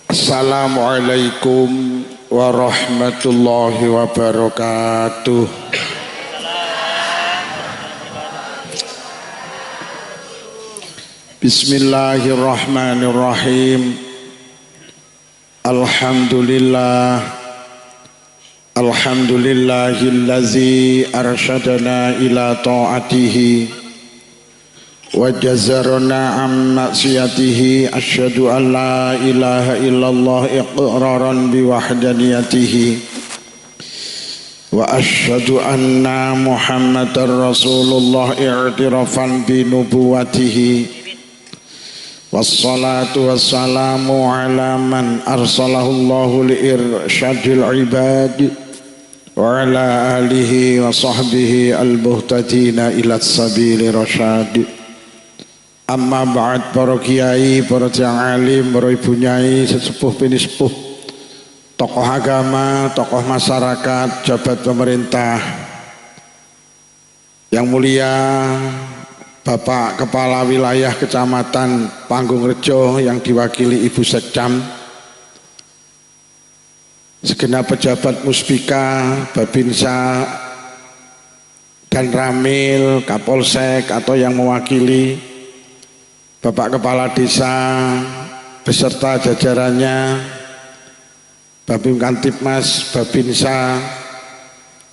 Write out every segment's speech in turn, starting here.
Assalamualaikum warahmatullahi wabarakatuh. Bismillahirrahmanirrahim. Alhamdulillahillazi arsyadana ila ta'atihi wa jazarna an maksiyatihi. Asyhadu an la ilaha illallah iqraran biwahdaniyatihi wa asyhadu anna muhammadar rasulullah i'tirafan binubuwatihi. Wassalatu wassalamu ala man arsalahullahu liirsyadil ibad wa ala alihi wa sahbihi al-muhtadina ila sabili rasyad. Amma ba'd, para kiai, para tiang alim, para ibu nyai, sesepuh pinisepuh, tokoh agama, tokoh masyarakat, jabat pemerintah yang mulia Bapak Kepala Wilayah Kecamatan Panggung-Rejo yang diwakili Ibu Sekcam, segenap pejabat Muspika, Babinsa dan Ramil, Kapolsek atau yang mewakili, Bapak Kepala Desa beserta jajarannya, Babim Kantipmas, Babinsa,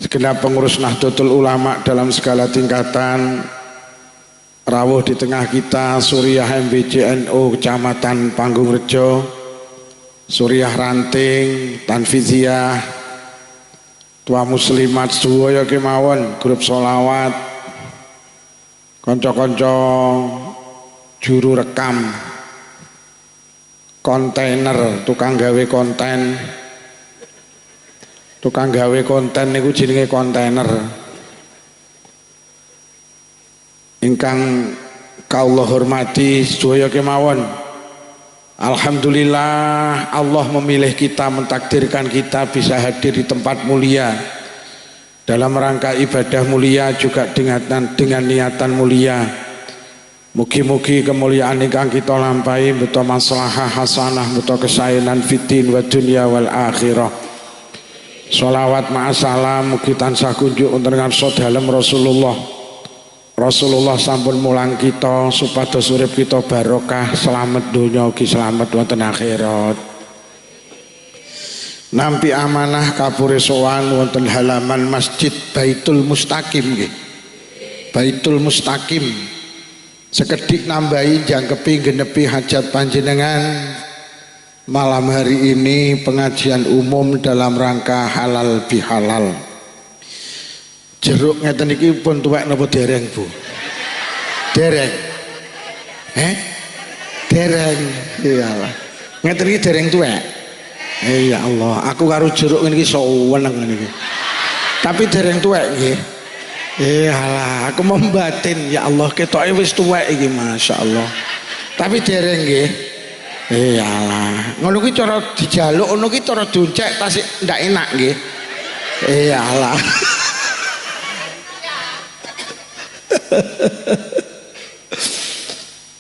segenap pengurus Nahdlatul Ulama dalam segala tingkatan, rawuh di tengah kita Suriah MBJNU Kecamatan Panggung-Rejo, Suriah Ranting, Tanfiziah, Tua Muslimat sedaya kemawon, grup sholawat, konco-konco juru rekam, kontainer, tukang gawe konten niku jenenge kontainer. Ingkang kaula hormati sedaya kemawon, alhamdulillah Allah memilih kita, mentakdirkan kita bisa hadir di tempat mulia dalam rangka ibadah mulia, juga dengan niatan mulia. Mugi-mugi kemuliaan ingkang kita lampahi beto maslahah hasanah, beto kesaenan fitin wa dunya wal akhirah. Sholawat ma'asalam mugi tansah kunjuk untuk ngarsa dalem Rasulullah sampun mulang kita supados urip kita barokah, selamat dunya ugi selamat wonten akhirat. Nampi amanah kapure sowan wonten halaman Masjid Baitul Mustaqim nggih. Baitul Mustaqim. Sekedik nambahi jangkepi genepi hajat panjenengan. Malam hari ini pengajian umum dalam rangka halal bihalal. Jeruk ngeten iki pun tuwek napa dereng, Bu? Dereng. Dereng. Iyalah. Ngeten iki dereng tuwek. Ya Allah, aku karo jeruk ngene iki seneng ngene iki. Tapi dereng tuwek nggih. Iyalah, aku membatin, ya Allah ketoke wis tuwek iki masyaallah. Tapi dereng nggih. Iyalah, ngono kuwi cara dijaluk, ngono kuwi cara doncek tasik ndak enak nggih. Iyalah.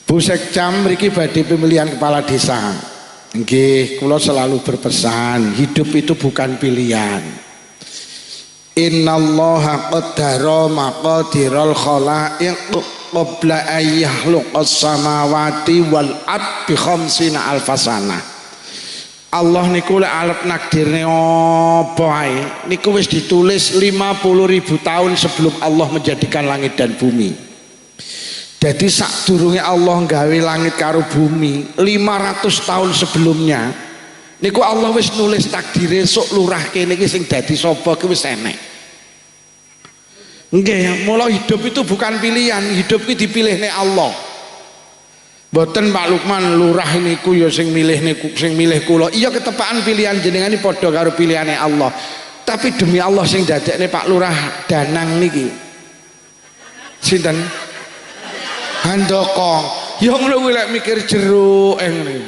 Bu Sekcam mriki badhe pemilihan kepala desa. Nggih, kula selalu berpesan, hidup itu bukan pilihan. Innallaha qaddara maqadiral khalaiq qabla ayyahluqas samawati wal ard bi khamsina alfasana. Allah niku lek arep nakdirne apa ae niku wis ditulis 50.000 tahun sebelum Allah menjadikan langit dan bumi. Jadi sadurunge Allah gawe langit karo bumi 500 tahun sebelumnya niku Allah wis nulis takdire sok lurah kene iki sing dadi sapa ki wis enek. Nggih, mula hidup itu bukan pilihan, hidup ki dipilihne Allah. Mboten Pak Lukman lurah niku ya sing milih niku, sing milih kula. Iya ketepaan pilihan jenengan iki padha karo pilihane Allah. Tapi demi Allah sing dadekne Pak Lurah Danang niki sinten? Handoko. Ya ngono kuwi lek mikir jeruk ngene.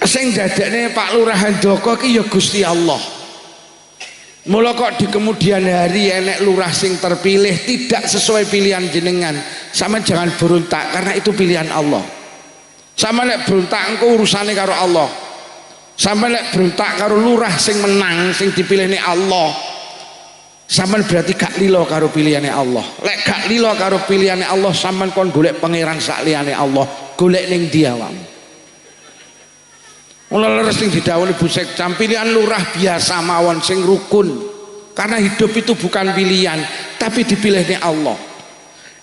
Sing dadekne Pak Lurah Handoko ki ya Gusti Allah. Mula kok di kemudian hari enek lurah sing terpilih tidak sesuai pilihan jenengan, sama jangan berontak karena itu pilihan Allah. Sampeyan lek berontak engko urusane karo Allah. Sampeyan lek berontak karo lurah sing menang sing dipilihne Allah, sampeyan berarti gak lilo karo pilihane Allah. Lek gak lilo karo pilihane Allah, sampeyan kon golek pangeran sak liyane Allah, golek ning ndi awakmu. Mula leres sing didhawuhi Bu Sekjam, pilihan lurah biasa mawon sing rukun. Karena hidup itu bukan pilihan, tapi dipilihnya Allah.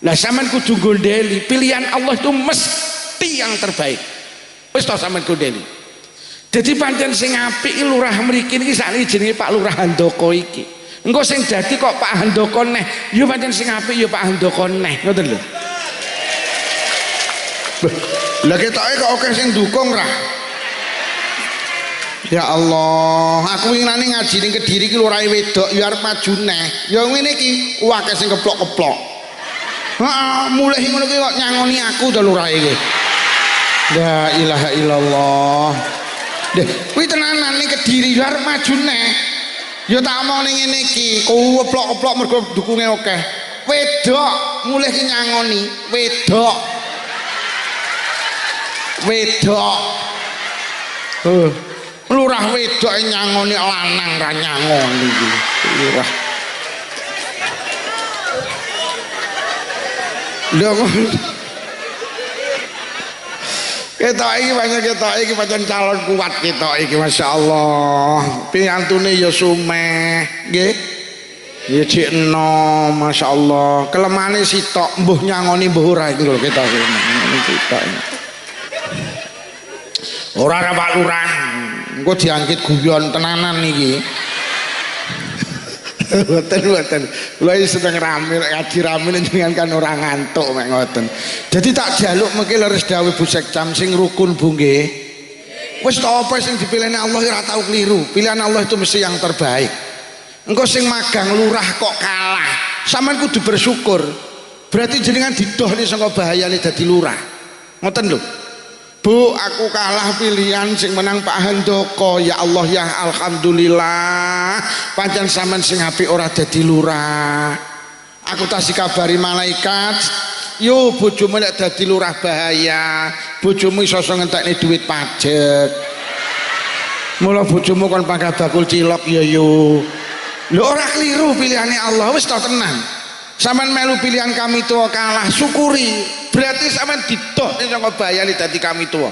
Lah sampean kudu gondeli, pilihan Allah itu mesti yang terbaik. Wis to sampean gondeli. Dadi pancen sing apik lurah mriki niki sakniki jenenge Pak Lurah Handoko iki. Engko sing dadi kok Pak Handoko neh, ya pancen sing apik ya Pak Handoko neh, ngoten lho. Lah ketoke kok akeh sing dukung ra. Ya Allah, aku ingin ngaji ning Kediri ki lurahe wedok ya arep maju neh. Ya ngene iki akeh sing keplok-keplok. Heeh, mulih ngono ki kok nyangoni aku to lurahe iki. La ilaha illallah. Deh, kuwi tenanan ning Kediri ya arep maju neh. Ya tak omong ning ngene iki, keplok-keplok mergo dukunge akeh. Wedok mulih ki nyangoni, wedok. Wedok. Lurah wedok nyangoni lanang ra nyangoni iki. Lurah. Lho ketok iki pancen calon kuat ketok iki masyaallah. Piyantune ya sumeh, nggih. Ya cek enom masyaallah. Kelemane sitok mbuh nyangoni mbuh ora iki lho ketok iki. Sitok. Ora ra Pak Lurah. Engko diangkit guyon tenanan niki. Mboten. Kula iki sedeng rame ngaji rame jenengan kan ora ngantuk mek ngoten. Dadi tak jaluk mengki leres dawuh Bu Sekjam sing rukun Bu nggih. Wis ta apa sing dipilihne Allah ora tau keliru. Pilihan Allah itu mesti yang terbaik. Engko sing magang lurah kok kalah, sampean kudu bersyukur. Berarti jenengan didohne saka bahayane dadi lurah. Ngoten lho. Bu, aku kalah pilihan sing menang Pak Handoko. Ya Allah ya alhamdulillah. Pancen sampean sing apik ora dadi lurah. Aku tasih kabari malaikat. Yo bojomu nek dadi lurah bahaya. Bojomu iso ngentekne duit pajak. Mula bojomu kon pangkat bakul cilok ya yo. Lho ora keliru pilihane Allah, wis to tenang. Sampeyan melu pilihan kami tua kalah, syukuri. Berarti sampeyan didohne saka bayane dadi kami tua.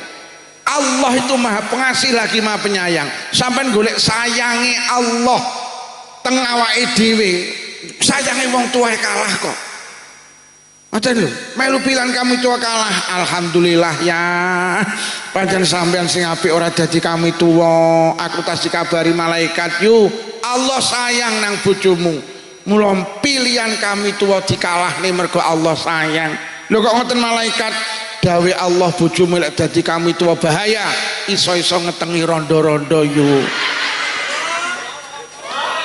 Allah itu Maha Pengasih lagi Maha Penyayang. Sampeyan golek sayange Allah teng awake dhewe. Sayange wong tuwa kalah kok. Ngoten lho, melu pilihan kami tua kalah. Alhamdulillah ya. Pancen sampeyan sing apik ora dadi kami tua. Aku tas dikabari malaikat, "Yu, Allah sayang nang bojomu." Mula pilihan kami tua dikalah nih mergo Allah sayang. Lho kok ngoten malaikat, dawe Allah bojomu lek dadi kami tua bahaya, iso-iso ngetengi rondo-rondo yu.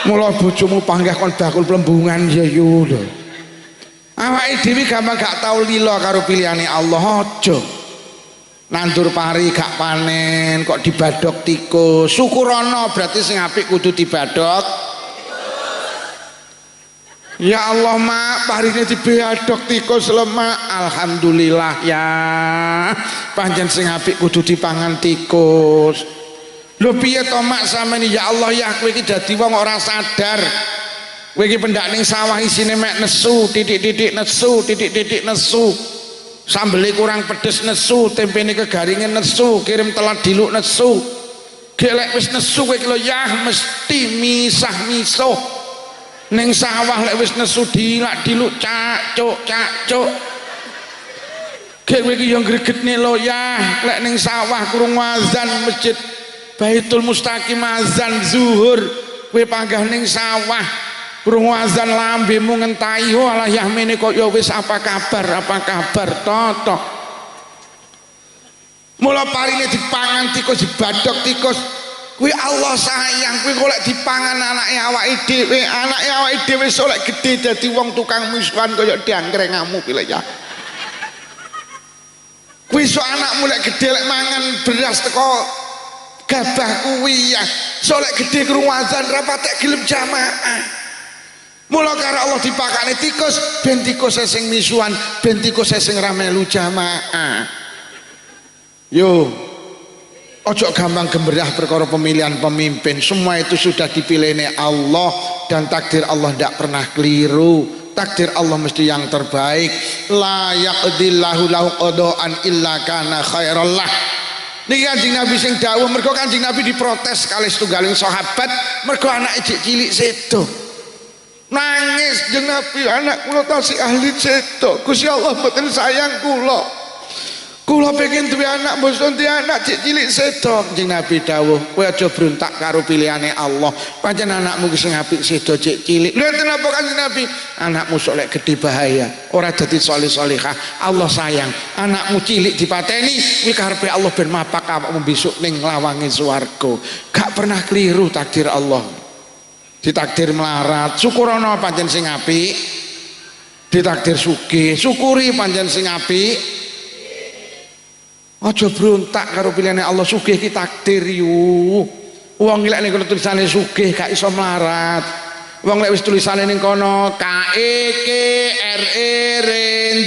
Mula bojomu panggah kon bakul plembungan ya yu lho. Awake dhewe gampang gak tau lila karo pilihane Allah. Aja nandur pari gak panen kok dibadok tikus. Syukurana berarti sing apik kudu dibadok. Ya Allah mak, parine dibadok tikus lemak. Alhamdulillah ya. Pancen sing apik kudu dipangan tikus. Lho piye to mak sampeyan ya Allah ya kowe iki dadi wong ora sadar. Kowe iki pendak ning sawah isine mek nesu, titik-titik nesu, titik-titik nesu. Sambele kurang pedes nesu, tempene kegaringen nesu, kirim telat diluk nesu. Gelek wis nesu kowe iki lho ya mesti misah-misuh. Ning sawah lek wis nesu dilak diluk cacuk. Kowe iki yo gregetne lho ya, lek ning sawah kurung azan masjid Baitul Mustaqim azan zuhur, kowe panggah ning sawah kurung azan lambemu ngentahi alah ya mene kok ya wis apa kabar toto. Mula parine dipangan tikus dibadok tikus. Kuwi Allah sayang, kuwi golek dipangan anake awake dhewe solek gede dadi wong tukang musuhan kaya diangkrengamu pilih ya. Kuwi sok anakmu lek gede lek mangan beras teko gabah kuwi ya, solek gede krungu azan ra patek gelem jamaah. Mula karo Allah dipakane tikus ben tikus sing misuhan, ben tikus sing ra melu jamaah. Yo, ojo gampang gemerah perkara pemilihan pemimpin. Semua itu sudah dipilihnya Allah, dan takdir Allah tidak pernah keliru. Takdir Allah mesti yang terbaik. La yaqdillahu lahu qadaan illa kana khairallah. Niki Kanjeng Nabi sing dawuh, mergo Kanjeng Nabi diprotes kali setunggaling sahabat mergo anak cilik sedo. Nangis Kanjeng Nabi, anak kula tasih ahli sedo. Gusti Allah mboten sayang kula. Kula pengen duwe anak mboten duwe anak cilik sedo. Kanjeng Nabi dawuh, kowe aja brontak karo pilihane Allah. Pancen anakmu sing apik sedo cek cilik. Lha kenapa Kanjeng Nabi? Anakmu sok lek gedhe bahaya, ora dadi saleh-salehah. Allah sayang. Anakmu cilik dipateni, kuwi karepe Allah ben mapak awakmu besok ning lawange swarga. Gak pernah keliru takdir Allah. Ditakdir melarat, syukurana pancen sing apik. Ditakdir sugih, syukuri pancen sing apik. Aja brontak karo pilihane Allah. Sugih ki takdir yu. Wong lek ning kono tulisane sugih gak iso melarat. Wong lek wis tulisane ning kono KEKRE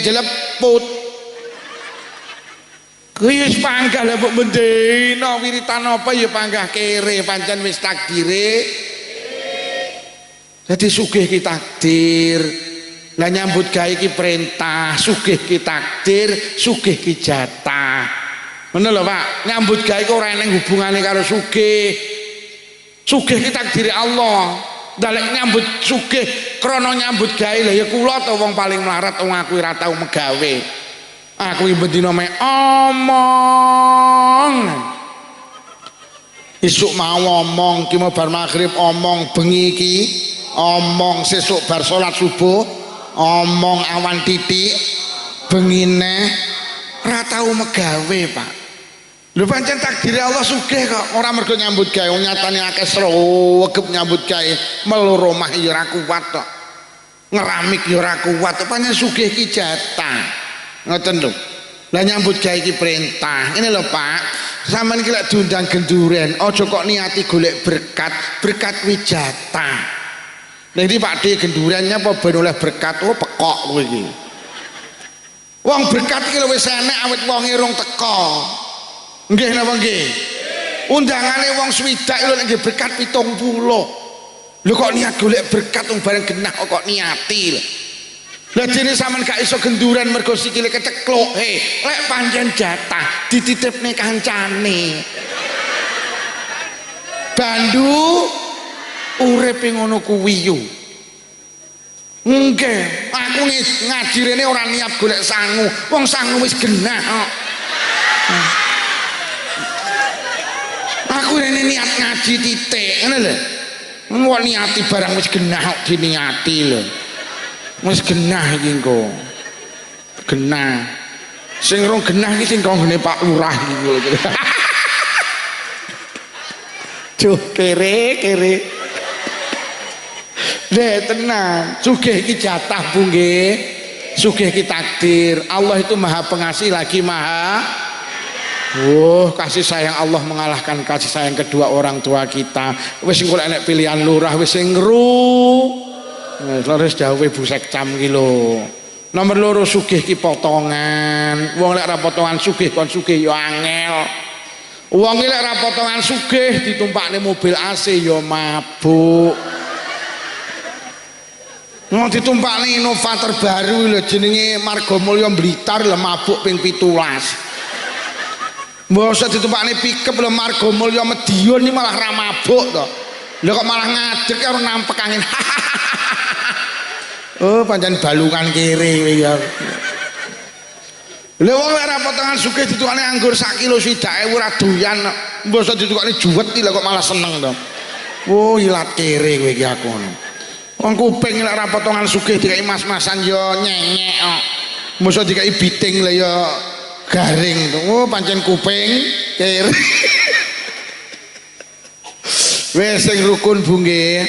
jeleput. Kuwi wis panggah lha mbok mendina wiritan apa ya panggah kere, pancen wis takdire. Jadi sugih ki takdir. Lah nyambut gawe ki perintah, sugih ki takdir, sugih ki jatah. Ngono lho Pak, nyambut gawe kok ora eneng hubungane karo sugih. Sugih ki takdire Allah. Dalek nyambut sugih krana nyambut gawe lha ya kula to wong paling melarat wong aku ora tau megawe. Aku iki bendina me omong. Isuk mau omong, ki mau bar magrib omong, bengi ki omong, sesuk bar salat subuh omong, awan titik bengine ora tau megawe Pak. Lho pancen takdir Allah sugih kok, ora mergo nyambut gawe nyatane akeh sregep nyambut gawe melu omah ya ora kuat kok. Ngeramik ya ora kuat, pancen sugih ki jatah. Ngoten lho. Lah nyambut gawe ki perintah. Ini lho Pak, sampean ki lek diundang genduren, aja kok niati golek berkat, berkat kuwi jatah. Jadi Pak D gendurannya apa ben oleh berkat, oh pekok kowe iki. Wong berkat iki wis enek awit wonge rong teko. Nggih napa nggih? Undangane wong swidak lho nek nggih berkat 70. Lho kok niat golek berkat wong bareng genah kok niati lho. Lah dene sampean gak iso genduran mergo sikile kecekluk. Lek pancen jatah dititipne kancane. Bandu urip ngono kuwi yo. Nggih, aku ngaji rene ora niat golek sangu. Wong sangu wis genah kok. Aku rene niat ngaji titik, ngono lho. Wong niati barang wis genah kok diniati lho. Wis genah iki engko. Genah. Sing rong genah iki sing konggone Pak Lurah iki lho. Duh, kere. Deh tenang, sugih ki jatah Bu nggih. Sugih ki takdir. Allah itu Maha Pengasih lagi Maha. Kasih sayang Allah mengalahkan kasih sayang kedua orang tua kita. Wis engko enek pilihan lurah wis sing ngru. Wis dawuh Bu Sekcam ki lho. Nomor loro sugih ki potongan. Wong lek ra potongan sugih kon sugih ya angel. Wong lek ra potongan sugih ditumpakne mobil AC ya mabuk. Mau ditumpakne Innova terbaru lho jenenge Margomulyo Blitar lho mabuk ping 17. Mbok usah ditumpakne pickup lho Margomulyo Medion iki malah ra mabuk to. Lho kok malah ngadeg karo nampek angin. Oh pancen balungan kere kowe ya. Lha wong ora potongan sugih ditukane anggur sak kilo sidake ora doyan. Mbok usah ditukane juwet iki lho kok malah seneng to. Oh ilat kere kowe iki aku. Wong kuping lek ora potongan sugih dikai mas-masan ya nyenyek kok. Mosok dikai biting lha ya garing to. Oh pancen kuping kere. Wes sing rukun Bu nggih.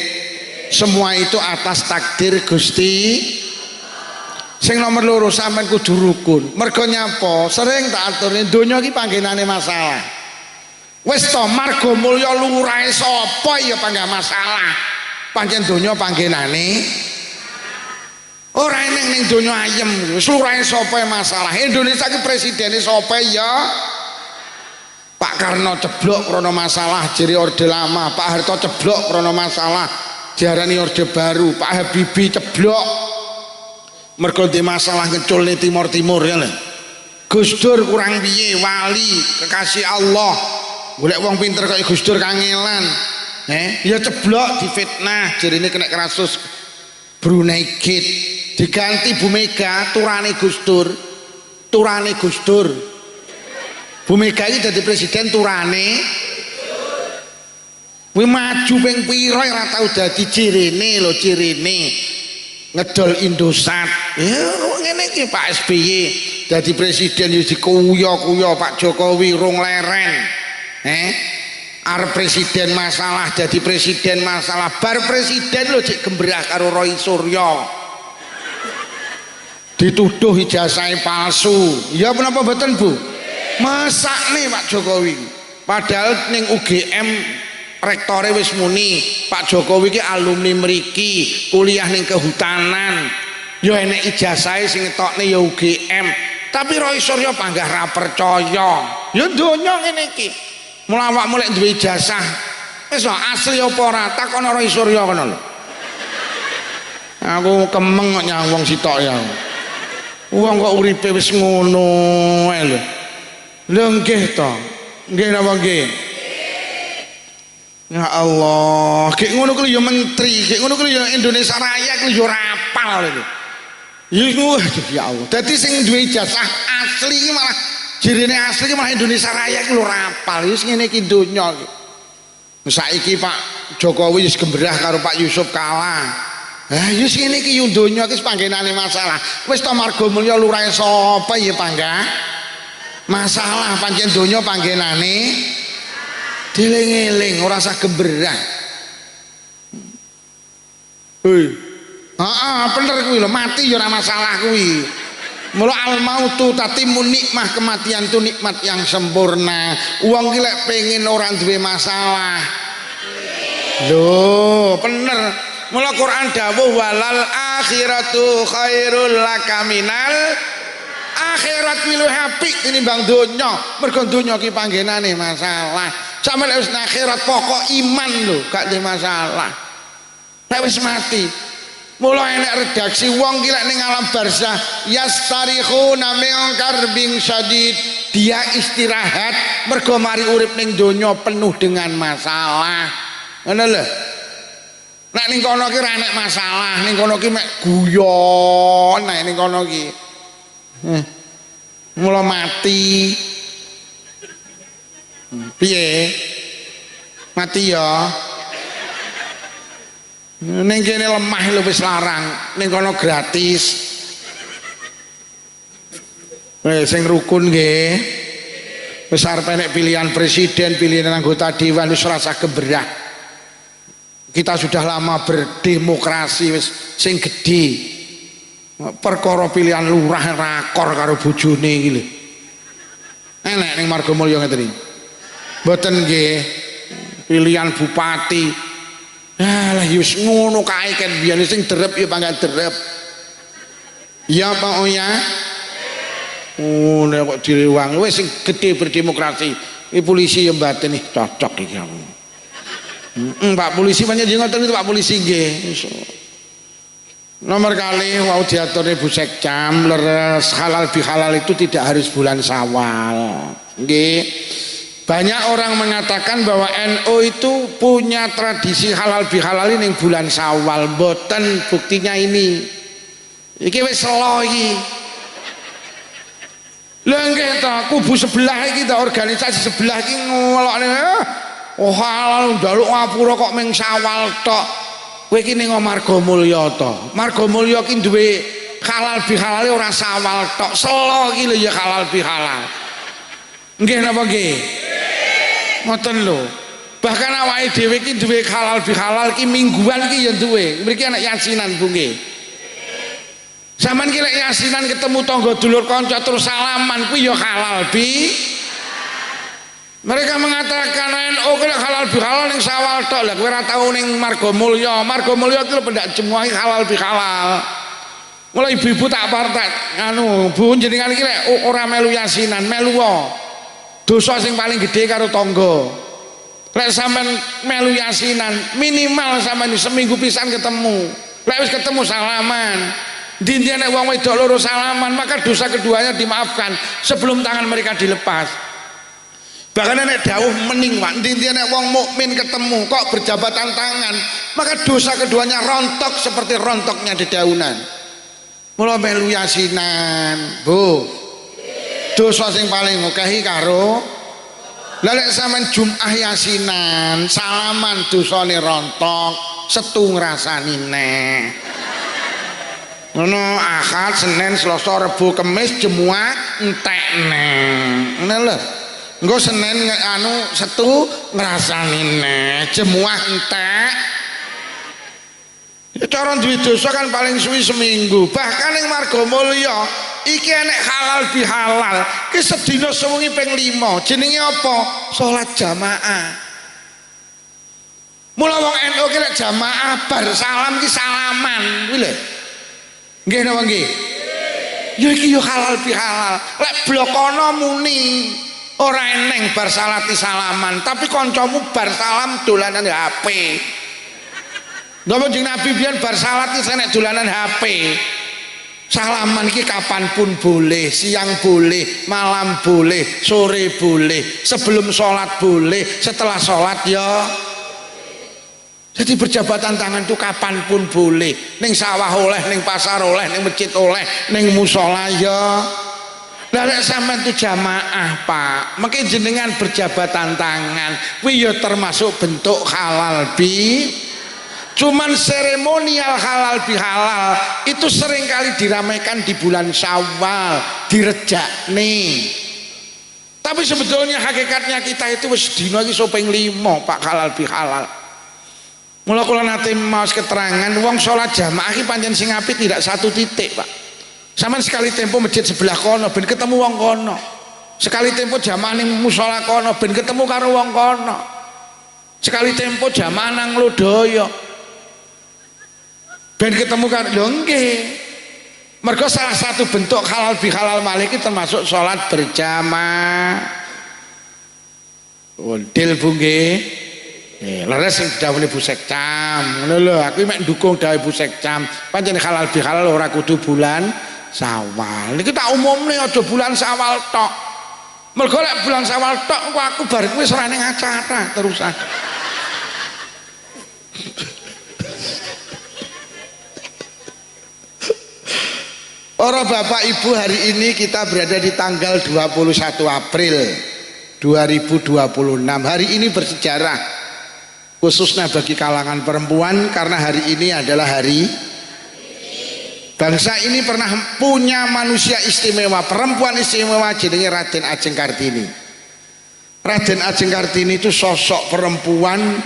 Semua itu atas takdir Gusti. Sing nomor loro sampean kudu rukun. Mergo nyapa? Sering tak aturne donya iki panggenane masalah. Wis to Margomulyo lurahe sapa ya panggah masalah. Pancen donya panggenane ora eneng ning donya ayem. Wis lurahe sapa masalah. Indonesia iki presidene sapa ya? Pak Karno ceblok krana masalah jere Orde Lama, Pak Harto ceblok krana masalah diarani Orde Baru, Pak Habibie ceblok mergo di masalah ngeculne Timur Timur ya lho. Gus Dur kurang piye wali kekasih Allah, golek wong pinter kaya Gus Dur kangelan. Ya ceblok difitnah jarine kena kasus Brunei Gate, diganti Bu Mega turane Gus Dur. Turane Gus Dur. Bu Mega iki dadi presiden turane kuwi maju ping pira ora tau dadi cirine lho, cirine ngedol Indosat. Ya ngene iki Pak SBY dadi presiden yo dikuyo-kuyo Pak Jokowi rung leren. Arep presiden masalah dadi presiden masalah, bar presiden lho cek gembrah karo Roy Suryo. Dituduh ijazah palsu. Ya menapa mboten Bu? Masak nih Pak Jokowi, padahal ning UGM rektore wis muni Pak Jokowi ki alumni mriki kuliah ning kehutanan, ya enek ijazahe sing ngetokne ya UGM, tapi Roy Suryo panggah ra percaya. Ya donya ngene iki mula awakmu lek duwe ijazah wis asli apa ora takono Roy Suryo kono lho. Aku kemeng kok nyawang sitok ya, wong kok uripe wis ngono ae lho. Lho nggih to. Nggih napa nggih? Ya Allah, kayak ngono kuwi ya menteri, kayak ngono kuwi ya Indonesia Raya kuwi ya ora apal lho. Ya Allah. Dadi sing duwe ijazah asli iki malah jirine asli iki malah Indonesia Raya kuwi ora apal. Wis ngene iki donya iki. Saiki Pak Jokowi wis gembrah karo Pak Yusuf Kala. Wis ngene iki yo donya iki panggenane masalah. Wis to Marga Mulya lurahe sapa ya panggah? Masalah pancen donya panggenane dieling-eling ora usah gemberah. Bener kuwi lho, mati ya ora masalah kuwi. Mula al mautu tatimun nikmah, kematian itu nikmat yang sempurna. Wong ki lek pengen ora duwe masalah. Lho, bener. Mula Quran dawuh walal akhiratu khairul laka minal akhirat luwih apik tinimbang donya. Mergo donya ki panggenane masalah. Sampe lek wis akhirat pokok iman lho, gak ada masalah. Lek wis mati. Mula enek redaksi wong ki lek ning alam barzah yastarikhuna min karbin syadid. Dia istirahat mergo mari urip ning donya penuh dengan masalah. Ngono lho. Nek ning kono ki ora enek masalah, ning kono ki mek guyon nek ning kono ki. Mula mati piye mati ya ning kene lemah lho wis larang, ning kono gratis. Sing rukun nggih wis arep enek pilihan presiden, pilihan anggota dewan wis rasa geberah. Kita sudah lama berdemokrasi wis sing gedhe. Perkara pilihan lurah rakor karo bojone iki lho. Enek ning Marga Mulya ngeten iki. Mboten nggih. Pilihan bupati. Lah wis ngono kae kan biyen sing derep ya pangkat derep. Ya Pak Oya. Nek kok direwang wis sing gedhe berdemokrasi. Iki polisi ya mbaten nih cocok iki aku. Pak polisi panjenengan ngoten itu Pak polisi nggih. Nomor kali wau diatur Ibu Sekcam leres halal bihalal itu tidak harus bulan Syawal. Nggih. Banyak orang mengatakan bahwa NU itu punya tradisi halal bihalal ini bulan Syawal. Mboten, buktinya ini. Iki wis selo iki. Lha nggih ta, kubu sebelah iki ta, organisasi sebelah iki ngolokne oh halal njaluk ngapura kok ming Syawal tok. Kowe iki ning Marga Mulya to. Marga Mulya ki duwe halal bihalal ora Syawal tok. Selo iki lho ya halal bihalal. Nggih napa nggih? Ngoten lho. Bahkan awake dhewe iki duwe halal bihalal ki mingguan ki ya duwe. Mriki anak yasinan Bu nggih. Sampeyan ki lek yasinan ketemu tangga dulur kanca terus salaman kuwi ya halal bi. Mereka mengatakan NU kena halal bihalal ning Syawal tok. Lah kowe ora tau ning Marga Mulya. Marga Mulya iki lho pendak jemuahi halal bihalal. Mulai ibu-ibu tak partek anu, Bu jenengan iki lek ora melu yasinan, melu wae. Dosa sing paling gede karo tangga. Lek sampean melu yasinan minimal sampean seminggu pisan ketemu. Lek wis ketemu salaman. Dinti nek wong wedok loro salaman, maka dosa keduanya dimaafkan sebelum tangan mereka dilepas. Bahkan nek dawuh mening Pak, dinti nek wong mukmin ketemu kok berjabatan tangan, maka dosa keduanya rontok seperti rontoknya dedaunan. Mula melu yasinan, Bu. Dosa sing paling ngokehi karo lalek sampean Jumat yasinan salaman dosane rontok setu ngrasani neh ngono Ahad Senin Selasa Rebo Kamis Jumat entek neh ngono lho engko Senin anu setu ngrasani neh Jumat entek cara duwe dosa kan paling suwi seminggu bahkan ning Marga Mulya iki enek halal bihalal ki sedina sewengi ping 5 jenenge apa salat jamaah mula wong NU ki lek jamaah bar salam ki salaman kuwi lho nggih napa nggih ya iki yo halal bihalal lek blokono muni ora eneng bar salati salaman tapi kancamu bar salam dolanan HP napa jeneng Nabi biyen bar salat ki senek dolanan HP salaman iki kapanpun boleh, siang boleh, malam boleh, sore boleh, sebelum sholat boleh, setelah sholat ya. Jadi berjabatan tangan itu kapanpun boleh. Ning sawah oleh, ning pasar oleh, ning masjid oleh, ning musola ya. Lah nek sampean itu jamaah Pak, mungkin jenengan berjabatan tangan, kuwi ya termasuk bentuk halal bi. Cuman seremonial halal bihalal itu seringkali diramaikan di bulan Syawal, direjakne. Tapi sebetulnya hakikatnya kita itu wis dina iki sopeng 5 Pak halal bihalal. Mula kula nate maos keterangan wong salat jamaah iki pancen sing apik tidak satu titik Pak. Sampeyan sekali tempo masjid sebelah kono ben ketemu wong kono. Sekali tempo jamaah ning musala kono ben ketemu karo wong kono. Sekali tempo jamaah nang Lodaya ben ketemu kan lho nggih mergo salah satu bentuk halal bihalal malih iki termasuk salat berjamaah wondil Bu nggih leres sing dawuhe Bu Sekcam ngono lho aku mek ndukung dawuhe Bu Sekcam pancen halal bihalal ora kudu bulan Syawal niki tak umumne aja bulan Syawal tok mergo lek bulan Syawal tok aku bar kuwi ora ning acara terusan Para Bapak Ibu, hari ini kita berada di tanggal 21 April 2026. Hari ini bersejarah khususnya bagi kalangan perempuan karena hari ini adalah hari bangsa ini pernah punya manusia istimewa, perempuan istimewa jenenge Raden Ajeng Kartini. Raden Ajeng Kartini itu sosok perempuan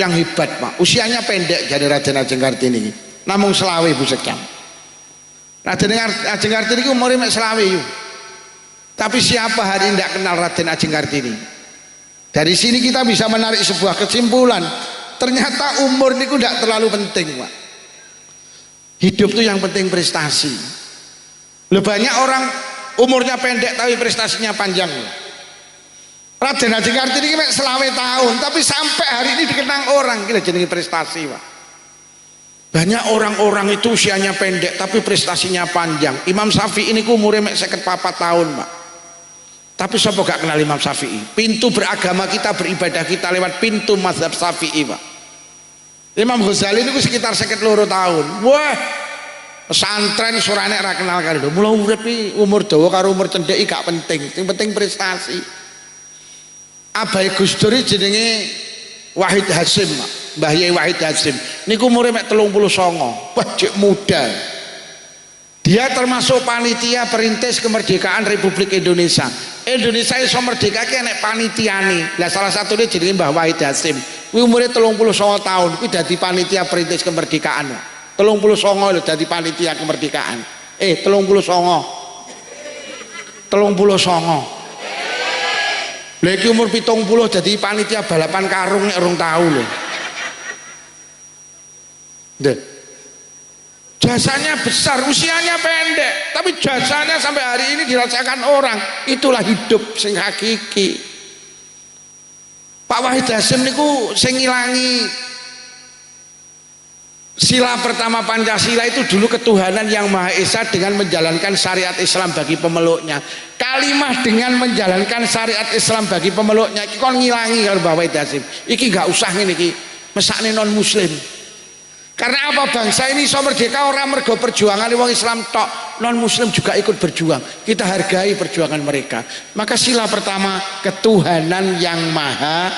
yang hebat Pak. Usianya pendek jadi Raden Ajeng Kartini. Namung selawe Bu Sekam. Raden Ajeng Kartini itu umurnya mek selawe yuk. Tapi siapa hari ini tidak kenal Raden Ajeng Kartini? Dari sini kita bisa menarik sebuah kesimpulan. Ternyata umur itu tidak terlalu penting Pak. Hidup itu yang penting prestasi. Loh banyak orang umurnya pendek tapi prestasinya panjang. Raden Ajeng Kartini ini mek selawe tahun tapi sampai hari ini dikenang orang kita jenenge prestasi Pak. Banyak orang-orang itu usianya pendek tapi prestasinya panjang. Imam Syafi'i ini umurnya mek 54 tahun Pak. Tapi siapa gak kenal Imam Syafi'i? Pintu beragama kita, beribadah kita lewat pintu mazhab Syafi'i Pak. Imam Ghazali ini sekitar 52 tahun. Wah, pesantren surane ra kenal kali lho. Mula urip umur dawa karo umur cendhek gak penting. Yang penting prestasi. Abai Gus Dur jenenge Wahid Hasim Pak. Mbah Yai Wahid Hasim niku umure mek 39. Wah, cek muda. Dia termasuk panitia perintis kemerdekaan Republik Indonesia. Indonesia iso merdeka ki nek panitiane. Lah salah satunya jenenge Mbah Wahid Hasim. Kuwi umure 39 tahun, kuwi dadi panitia perintis kemerdekaan. 39 lho dadi panitia kemerdekaan. 39. 39. Lha iki umur 70 dadi panitia balapan karung nek urung tau lho. Jasanya besar, usianya pendek, tapi jasanya sampai hari ini dirasakan orang. Itulah hidup sing hakiki. Pak Wahid Hasyim niku sing ngilangi sila pertama Pancasila itu dulu ketuhanan yang Maha Esa dengan menjalankan syariat Islam bagi pemeluknya. Kalimah dengan menjalankan syariat Islam bagi pemeluknya iki kon ngilangi karo Pak Wahid Hasyim. Iki gak usah ngene iki, mesakne non muslim. Karena apa, bangsa ini iso merdeka orang mergo perjuangan wong Islam tok, non muslim juga ikut berjuang. Kita hargai perjuangan mereka. Maka sila pertama ketuhanan yang maha.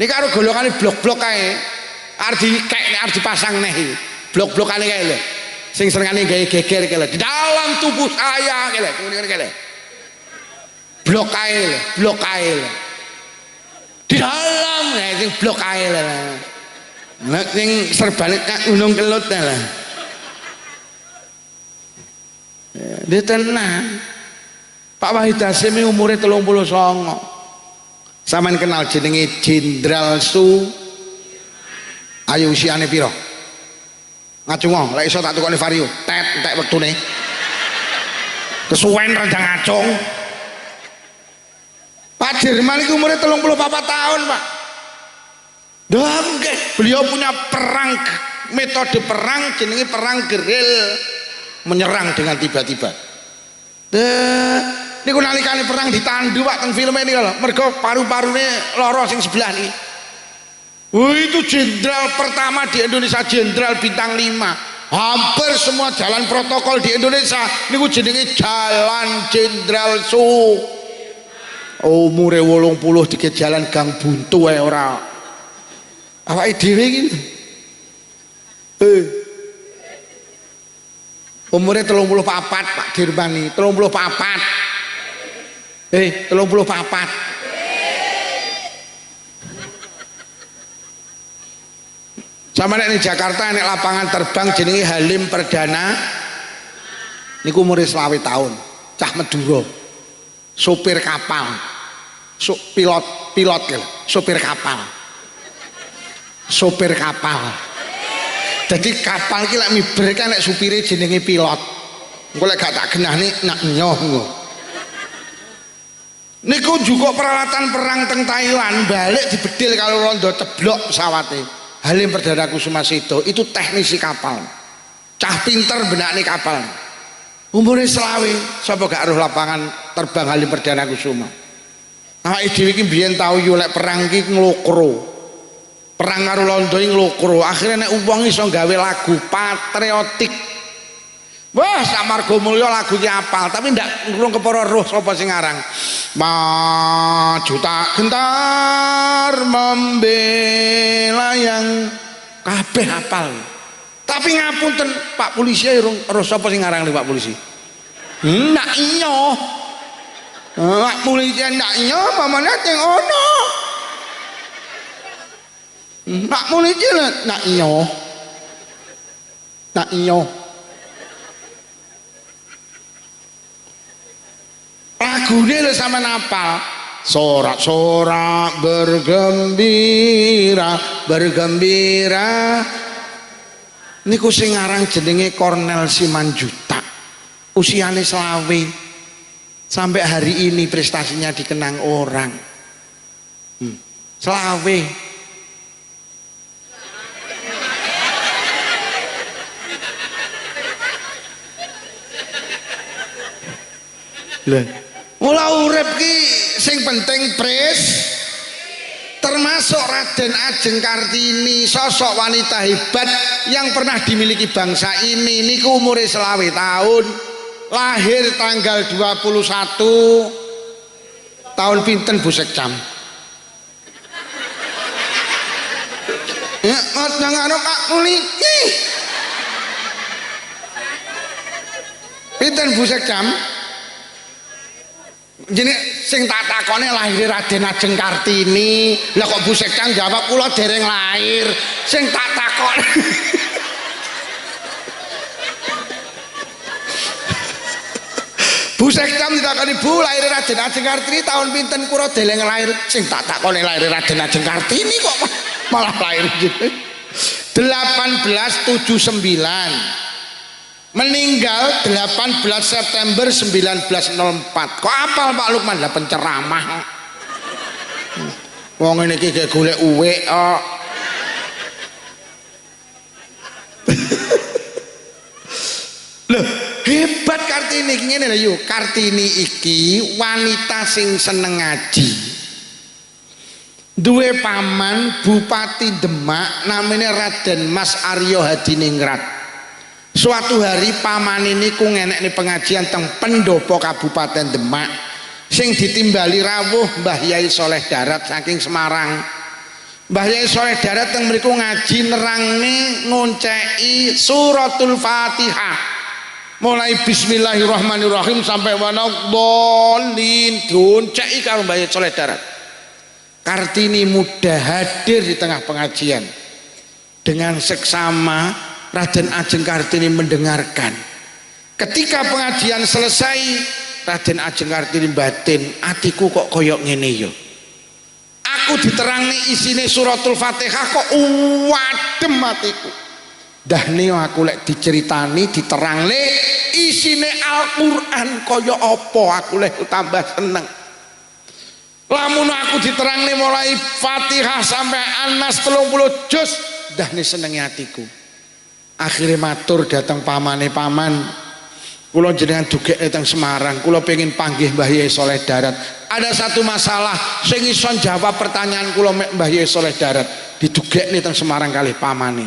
Ini karo golongane blok-blok kae. Arep dipasang neh iki. Blok-blokane kae lho. Sing senengane gawe geger kae lho. Di dalam tubuh saya kae lho. Ngene kae lho. Blok kae lho, blok kae lho. Di dalam sing blok kae lho. Nek sing serbane kak gunung kelut lah. Dia tenang. Pak Wahid Hasyim umure 39. Sampeyan kenal jenenge Jenderal Su. Ayo usiane piro? Ngacung lek iso tak tukokne vario. Entek wektune. Kesuwen rada ngacung. Pak Jerman iku umure 34 tahun, Pak. Nggih, beliau punya metode perang jenenge perang geril, menyerang dengan tiba-tiba. Niku nalikane perang ditandu Pak teng film ini lho, mergo paru-parune lara sing sebelah niki. Itu jenderal pertama di Indonesia, jenderal bintang 5. Hampir semua jalan protokol di Indonesia niku jenenge Jalan Jenderal Su. Umure 80 dikit jalan gang buntu ae ora. Awake dhewe iki umure 34 Pak Dirmani, 34. 34. Sama nek di Jakarta nek lapangan terbang jenenge Halim Perdana niku umure 20 tahun, cah Madura. Sopir kapal. Pilot kan, sopir kapal. Sopir kapal. Jadi kapal ki lek miber kan nek supire jenenge pilot. Engko lek gak tak genahne nak nyoh engko. Niku juga peralatan perang teng Thailand, balik dibedil kalau rondo ceblok pesawate. Halim Perdana Kusuma Sedo itu teknisi kapal. Cah pinter benakne kapal. Umure 20, sapa gak aruh lapangan terbang Halim Perdana Kusuma. Awake dhewe iki biyen tau yo lek perang ki nglokro. Perang karo Londo nglokro, akhirnya nek wong iso gawe lagu patriotik. Wah, sak Margo Mulya lagu ki apal, tapi ndak ngrung kepara roh sapa sing aran. Maju tak gentar membela yang kabeh apal. Tapi ngapunten Pak polisi roh sapa sing aran Pak polisi? Ndak iyo. Pak polisi ndak iyo pamane teng ono. Nak muni jelas nak iyo lagune lho sama napal sorak-sorak bergembira niku sing aran jenenge Kornel Simanjutak, usiane 20 sampai hari ini prestasinya dikenang orang. 20 mula urip ki sing penting termasuk Raden Ajeng Kartini, sosok wanita hebat yang pernah dimiliki bangsa ini. Niku umure 20 tahun, lahir tanggal 21 tahun pinten Bu Sekcam? Ya, jangan Pak Muliki. Pinten Bu Sekcam? Jadi sing tak takone lahir Raden Ajeng Kartini. Lah kok Bu Sekcam jawab kula dereng lahir. Sing tak takon. Bu Sekcam ditakoni, Bu lahir Raden Ajeng Kartini tahun pinten? Kula dereng lahir. Sing tak takone lahir Raden Ajeng Kartini kok malah lahir gitu. 1879, meninggal 18 September 1904. Kok apal Pak Lukman? Lah penceramah. Wong ini kayak golek uwek kok. Loh, hebat Kartini ngene lho yuk. Kartini iki wanita sing seneng ngaji. Duwe paman Bupati Demak namanya Raden Mas Aryo Hadiningrat. Suatu hari paman ini ku ngenekne pengajian teng pendopo Kabupaten Demak sing ditimbali rawuh Mbah Yai Soleh Darat saking Semarang. Mbah Yai Soleh Darat teng mriku ngaji nerangne ngonceki suratul Fatihah mulai bismillahirrahmanirrahim sampai wanadhdallin dionceki karo Mbah Yai Soleh Darat. Kartini muda hadir di tengah pengajian. Dengan seksama Raden Ajeng Kartini mendengarkan. Ketika pengajian selesai, Raden Ajeng Kartini batin, atiku kok koyok ngene yo. Aku diterangi isine suratul Fatihah kok wadem atiku. Dah neo aku lek diceritani diterangne isine Al-Qur'an koyok apa aku lek tambah seneng. Lamun aku diterangne mulai Fatihah sampai An-Nas 30 juz dah nih senengi hatiku. Akhirnya matur datang pamane paman, kula jenengan dugek teng Semarang, kula pengen panggih Mbah Yai Soleh Darat. Ada satu masalah sing iso jawab pertanyaan kula Mbah Yai Soleh Darat, didugekne teng Semarang kalih pamane.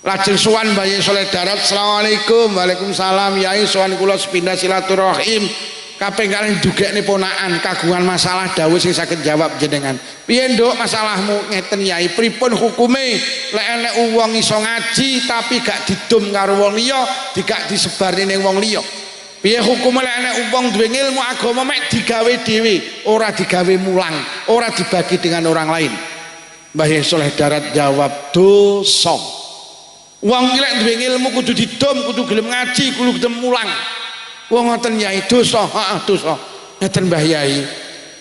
Lajeng sowan Mbah Yai Soleh Darat, Assalamualaikum. Waalaikumsalam Yai, sowan kula sepindah silaturahim. Kaping kalih dugekne ponakan kagungan masalah dawuh sing saged jawab jenengan. Piye nduk masalahmu? Ngeten Yai, pripun hukume lek enek wong iso ngaji tapi gak didum karo wong liya, digak disebarne ning wong liya. Piye hukume lek enek wong duwe ilmu agama mek digawe dhewe, ora digawe mulang, ora dibagi dengan orang lain? Mbah Yai Soleh Darat jawab, dosa. Wong lek duwe ilmu kudu didum, kudu gelem ngaji, kudu gelem mulang. Wong ngoten Yai, dosa, dosa. Ngeten Mbah Yai,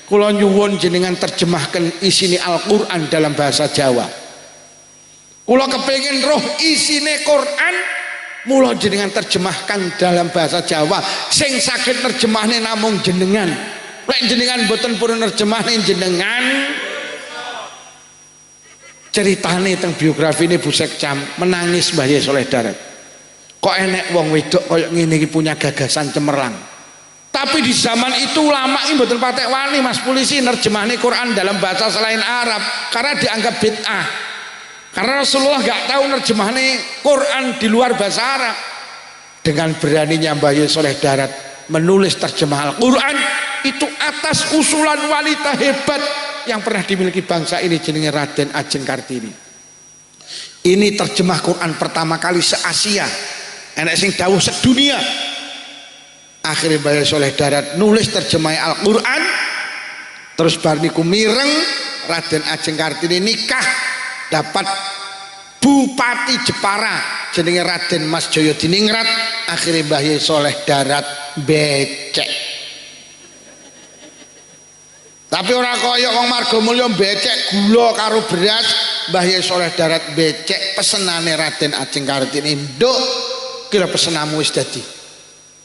kula nyuwun jenengan terjemahkan isine Al-Qur'an dalam bahasa Jawa. Kula kepengin roh isine Quran, mula jenengan terjemahkan dalam bahasa Jawa. Sing saged nerjemahne namung jenengan. Lek jenengan boten purun nerjemahne jenengan. Ceritane teng biografine Bu Sekcam menangis Mbah Yai Soleh Darat. Kok enek wong wedok koyok ngene iki punya gagasan cemerlang. Tapi di zaman itu ulama ini mboten patek wani Mas polisi nerjemahne Quran dalam bahasa selain Arab karena dianggap bid'ah. Karena Rasulullah gak tahu nerjemahne Quran di luar bahasa Arab. Dengan beraninya Mbah Yai Soleh Darat menulis terjemah Al-Quran itu atas usulan wanita hebat yang pernah dimiliki bangsa ini jenenge Raden Ajeng Kartini. Ini terjemah Quran pertama kali se-Asia. Enak sing dawuh sedunia. Akhirnya Mbah Yai Soleh Darat nulis terjemah Al-Quran. Terus bar niku mireng Raden Ajeng Kartini nikah dapat Bupati Jepara jenenge Raden Mas Joyo Diningrat. Akhirnya Mbah Yai Soleh Darat becek. Tapi orang koyok wong Margomulyo becek gula karo beras. Mbah Yai Soleh Darat becek pesenane Raden Ajeng Kartini, nduk kira pesenamu wis dadi.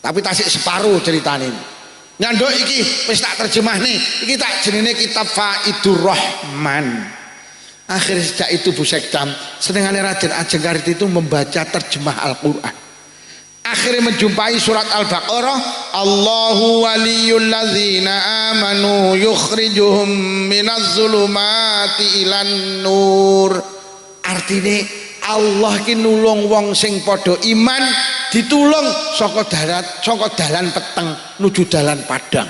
Tapi tasik separuh ceritane. Nyanduk iki wis tak terjemahne, iki tak jenenge kitab Faidur Rahman. Akhirnya sejak itu Bu Sekcam senengane Raden Ajeng Kartini itu membaca terjemah Al-Qur'an. Akhirnya menjumpai surat Al-Baqarah, Allahu waliyul ladzina amanu yukhrijuhum minaz zulumati ilan nur. Artinya Allah ki nulung wong sing padha iman ditulung saka dalan peteng nuju dalan padang.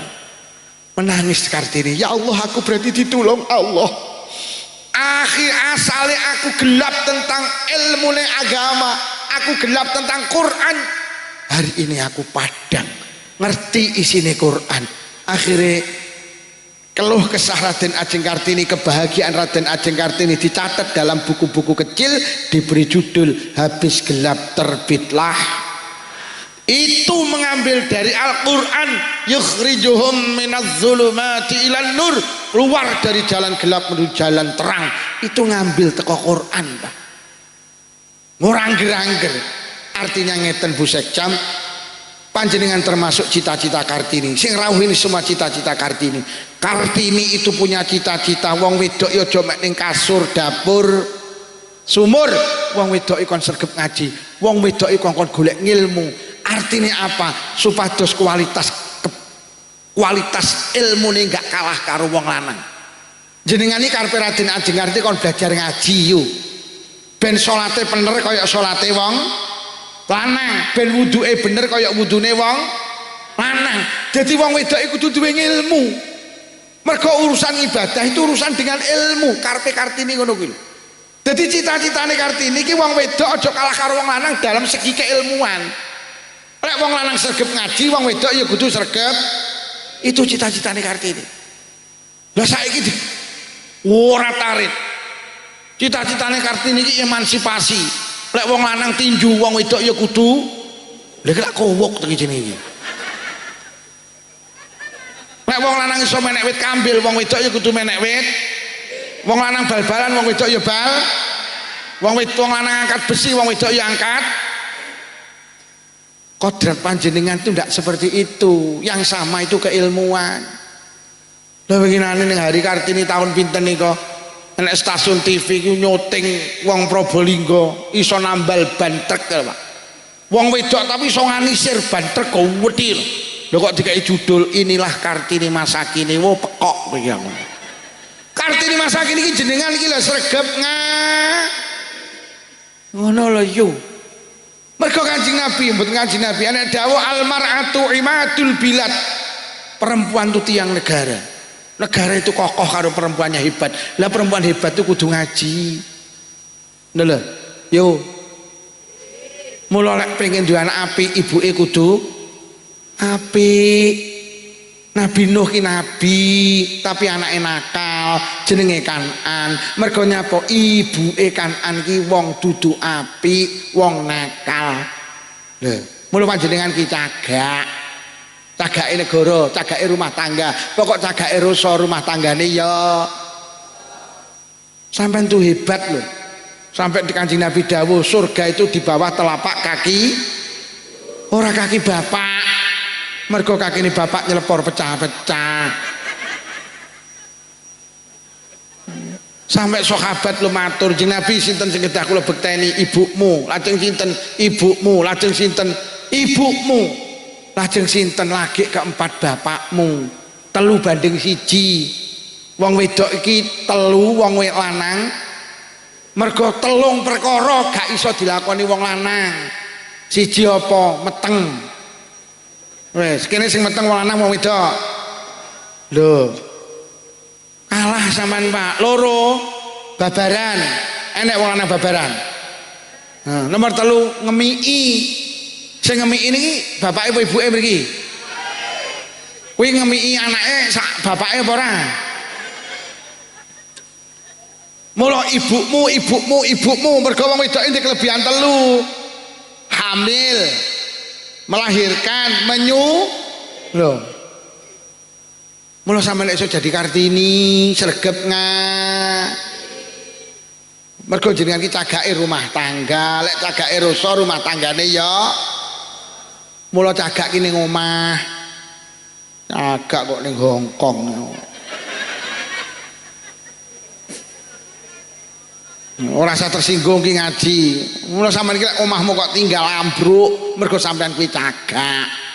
Menangis Kartini, ya Allah aku berarti ditulung Allah. Akhir asale aku gelap tentang ilmune agama, aku gelap tentang Quran. Hari ini aku padang ngerti isine Quran. Akhirnya keluh kesah Raden Ajeng Kartini, kebahagiaan Raden Ajeng Kartini dicatat dalam buku-buku kecil, diberi judul Habis Gelap Terbitlah. Itu mengambil dari Al-Quran, yukhrijuhum minaz zulumati ilan nur, keluar dari jalan gelap menuju jalan terang. Itu ngambil teko Quran, Pak. ngurang-gerangger. Artinya ngeten Bu Sekjam, panjenengan termasuk cita-cita Kartini. Sing rawuh ini semua cita-cita Kartini. Kartini itu punya cita-cita wong wedok ya aja mek ning kasur dapur sumur, wong wedok kon sregep ngaji, wong wedok kon golek ngilmu. Artinya apa? Supados kualitas ilmune enggak kalah karo wong lanang. Jenengan iki karepe Raden Ajeng Kartini kon belajar ngaji yo. Ben salate bener kaya salate wong lanang, ben wuduke bener kaya wudune wong lanang. Jadi wong wedok iku kudu duwe ilmu. Mergo urusan ibadah itu urusan dengan ilmu. Karepe Kartini ngono kuwi. Jadi cita-citane Kartini iki wong wedok aja kalah karo wong lanang dalam segi keilmuan. Lek wong lanang sregep ngaji, wong wedok ya kudu sregep. Itu cita-citane Kartini. Lah saiki ora tarik. Cita-citane Kartini iki emansipasi. Lek wong lanang tinju, wong wedok ya kudu. Lha kok kowok to jenenge iki. Lek wong lanang iso menek wit kambil, wong wedok ya kudu menek wit. Wong lanang bal-balan, wong wedok ya bal. Wong lanang angkat besi, wong wedok ya angkat. Kodrat panjenengan itu tidak seperti itu. Yang sama itu keilmuan. Lah begini ning hari Kartini tahun pinten nika nek stasiun TV ku nyuting wong Probolinggo iso nambal ban truk Pak. Wong wedok tapi iso nganisir ban truk kok wedi. Lho kok dikai judul inilah Kartini masa kini. Wo pekok iki aku. Kartini masa kini iki jenengan iki lho sregep ngono lho yo. Mergo Kanjeng Nabi, mboten Kanjeng Nabi ana dawuh almar'atu imadul bilad. Perempuan itu tiang negara. Negara itu kokoh karo perempuannya hebat. Lah perempuan hebat itu kudu ngaji. Lho, yo. Mula lek pengen duwe anak apik, ibuke kudu apik. Nabi Nuh ki nabi, tapi anake nakal, jenenge Kanan. Mergo nyapa ibuke Kanan ki wong dudu apik, wong nakal. Lho, mula panjenengan ki cagak. Cagake negara, cagake rumah tangga. Pokok cagake rasa rumah tanggane ya sampean tuh hebat loh. Sampai di Kanjeng Nabi dawuh surga itu di bawah telapak kaki, ora kaki bapak. Mergo kaki ini bapak nyelepor pecah-pecah. Sampai sahabat lu matur Kanjeng Nabi sinten sing kedah kula bekteni ibumu, lajeng sinten ibumu, lajeng sinten ibumu, lajeng sinten lagi keempat bapakmu. 3:1. Wong wedok iki 3, wong lanang. Mergo 3 perkara gak iso dilakoni wong lanang. Siji apa? Meteng. Wes, kene sing meteng wong lanang wong wedok. Lho. Kalah sampean Pak. 2 babaran. Enek wong lanang babaran. Nah, nomor 3 ngemiki. Sing ngemiki niki bapake apa ibuke mriki? Kuwi ngemiki anake sak bapake apa ora? Mula ibumu mergo wong wedok iki kelebihan 3. Hamil, melahirkan, lho. Mula sampeyan iso jadi Kartini sregep mergo jenengan iki cagake rumah tangga. Lek cagake rasa rumah tanggane ya mula cagak ki ning omah. Cagak kok ning Hongkong. Ora usah tersinggung ki ngaji. Mula sampean iki omahmu kok tinggal ambruk mergo sampean kuwi cagak.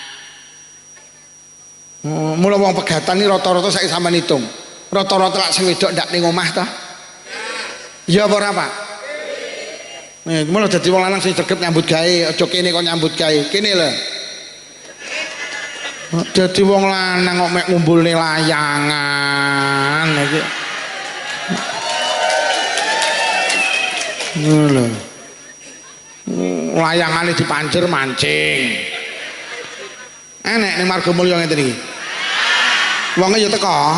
Mula wong pegatan iki rata-rata saiki sampean hitung. Rata-rata lak sing wedok ndak ning omah ta? Ya apa ora, Pak? Mula dadi wong lanang sing sregep nyambut gawe, aja kene kok nyambut gawe. Kene lho. Dadi wong lanang kok mek ngumpulne layangan iki. Ngono. Layangane dipancir mancing. Enek ning Margomulya ngeten iki. Wonge ya teko.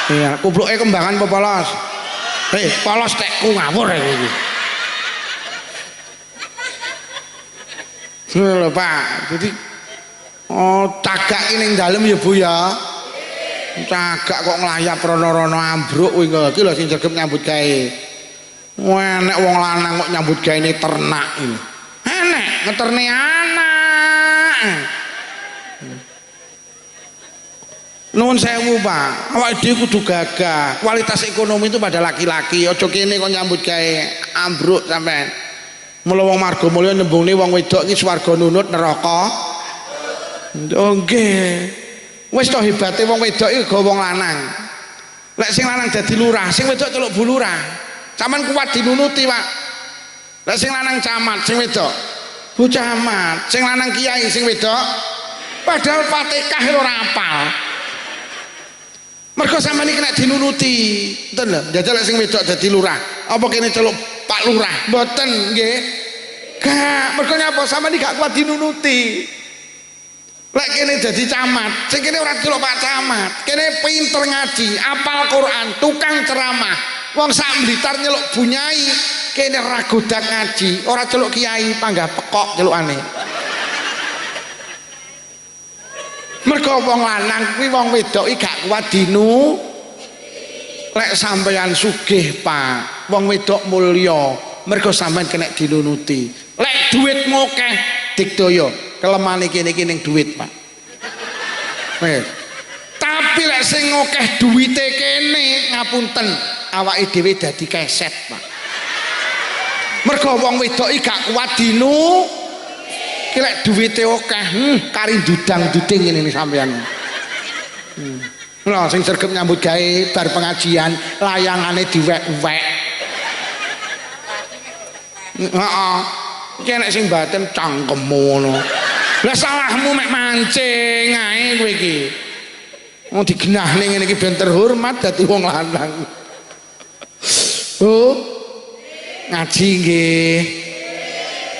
Iya, kupluke kembangan apa polos? Polos tekku ngawur iki. Lho Pak, jadi cagak ini ning dalem ya Bu ya. Cagak kok nglayap rono-rono ambruk kuwi iki lho sing sregep nyambut gawe. Enek wong lanang kok nyambut gawe ini ternak ini. Enek ngeterne anak. Nuwun sewu, Pak. Awake dhewe kudu gagah. Kualitas ekonomi itu pada laki-laki. Aja kene kok nyambut gawe ambruk sampean. Mula wong marga mulya nembungne wong wedok iki swarga nunut neraka. Oh nggih. Wis to hebate wong wedok iki go wong lanang. Lek sing lanang dadi lurah, sing wedok celuk bu lurah. Sampeyan kuat dinunuti, Pak. Lek sing lanang camat, sing wedok bu camat, sing lanang kiai, sing wedok padahal Fatihah ora apal. Mergo sampeyan iki nek dinunuti, ngoten lho. Jajal sing wedok dadi lurah. Apa kene celuk Pak Lurah? Mboten nggih. Gak, mergo nyapa sampeyan iki gak kuat dinunuti. Lek kene dadi camat, sing kene ora celuk Pak Camat. Kene pinter ngaji, apal Quran, tukang ceramah. Wong sak Blitar nyeluk bunyai, kene ra godak ngaji, ora celuk kiai, panggah pekok celukane. Mergo wong lanang kuwi wong wedok iki gak kuat dinu. Lek sampeyan sugih, Pak, wong wedok mulya, mergo sampeyan kena dinunuti. Lek dhuwitmu akeh digdaya, kelemane kene iki ning dhuwit, Pak. Tapi lek sing akeh duwite kene ngapunten, awake dhewe dadi keset, Pak. Mergo wong wedok iki gak kuat dinu. Ki lek duwite akeh, kari dudang-duding ngene sampeyan. Lha sing sregep nyambut gawe bar pengajian layangane diwek-wek. Heeh. Iki nek sing batin cangkemmu ngono. Lah salahmu mek mancing ae kowe iki. Wong digenahne ngene iki ben terhormat dadi wong lanang. Oh. Ngaji nggih.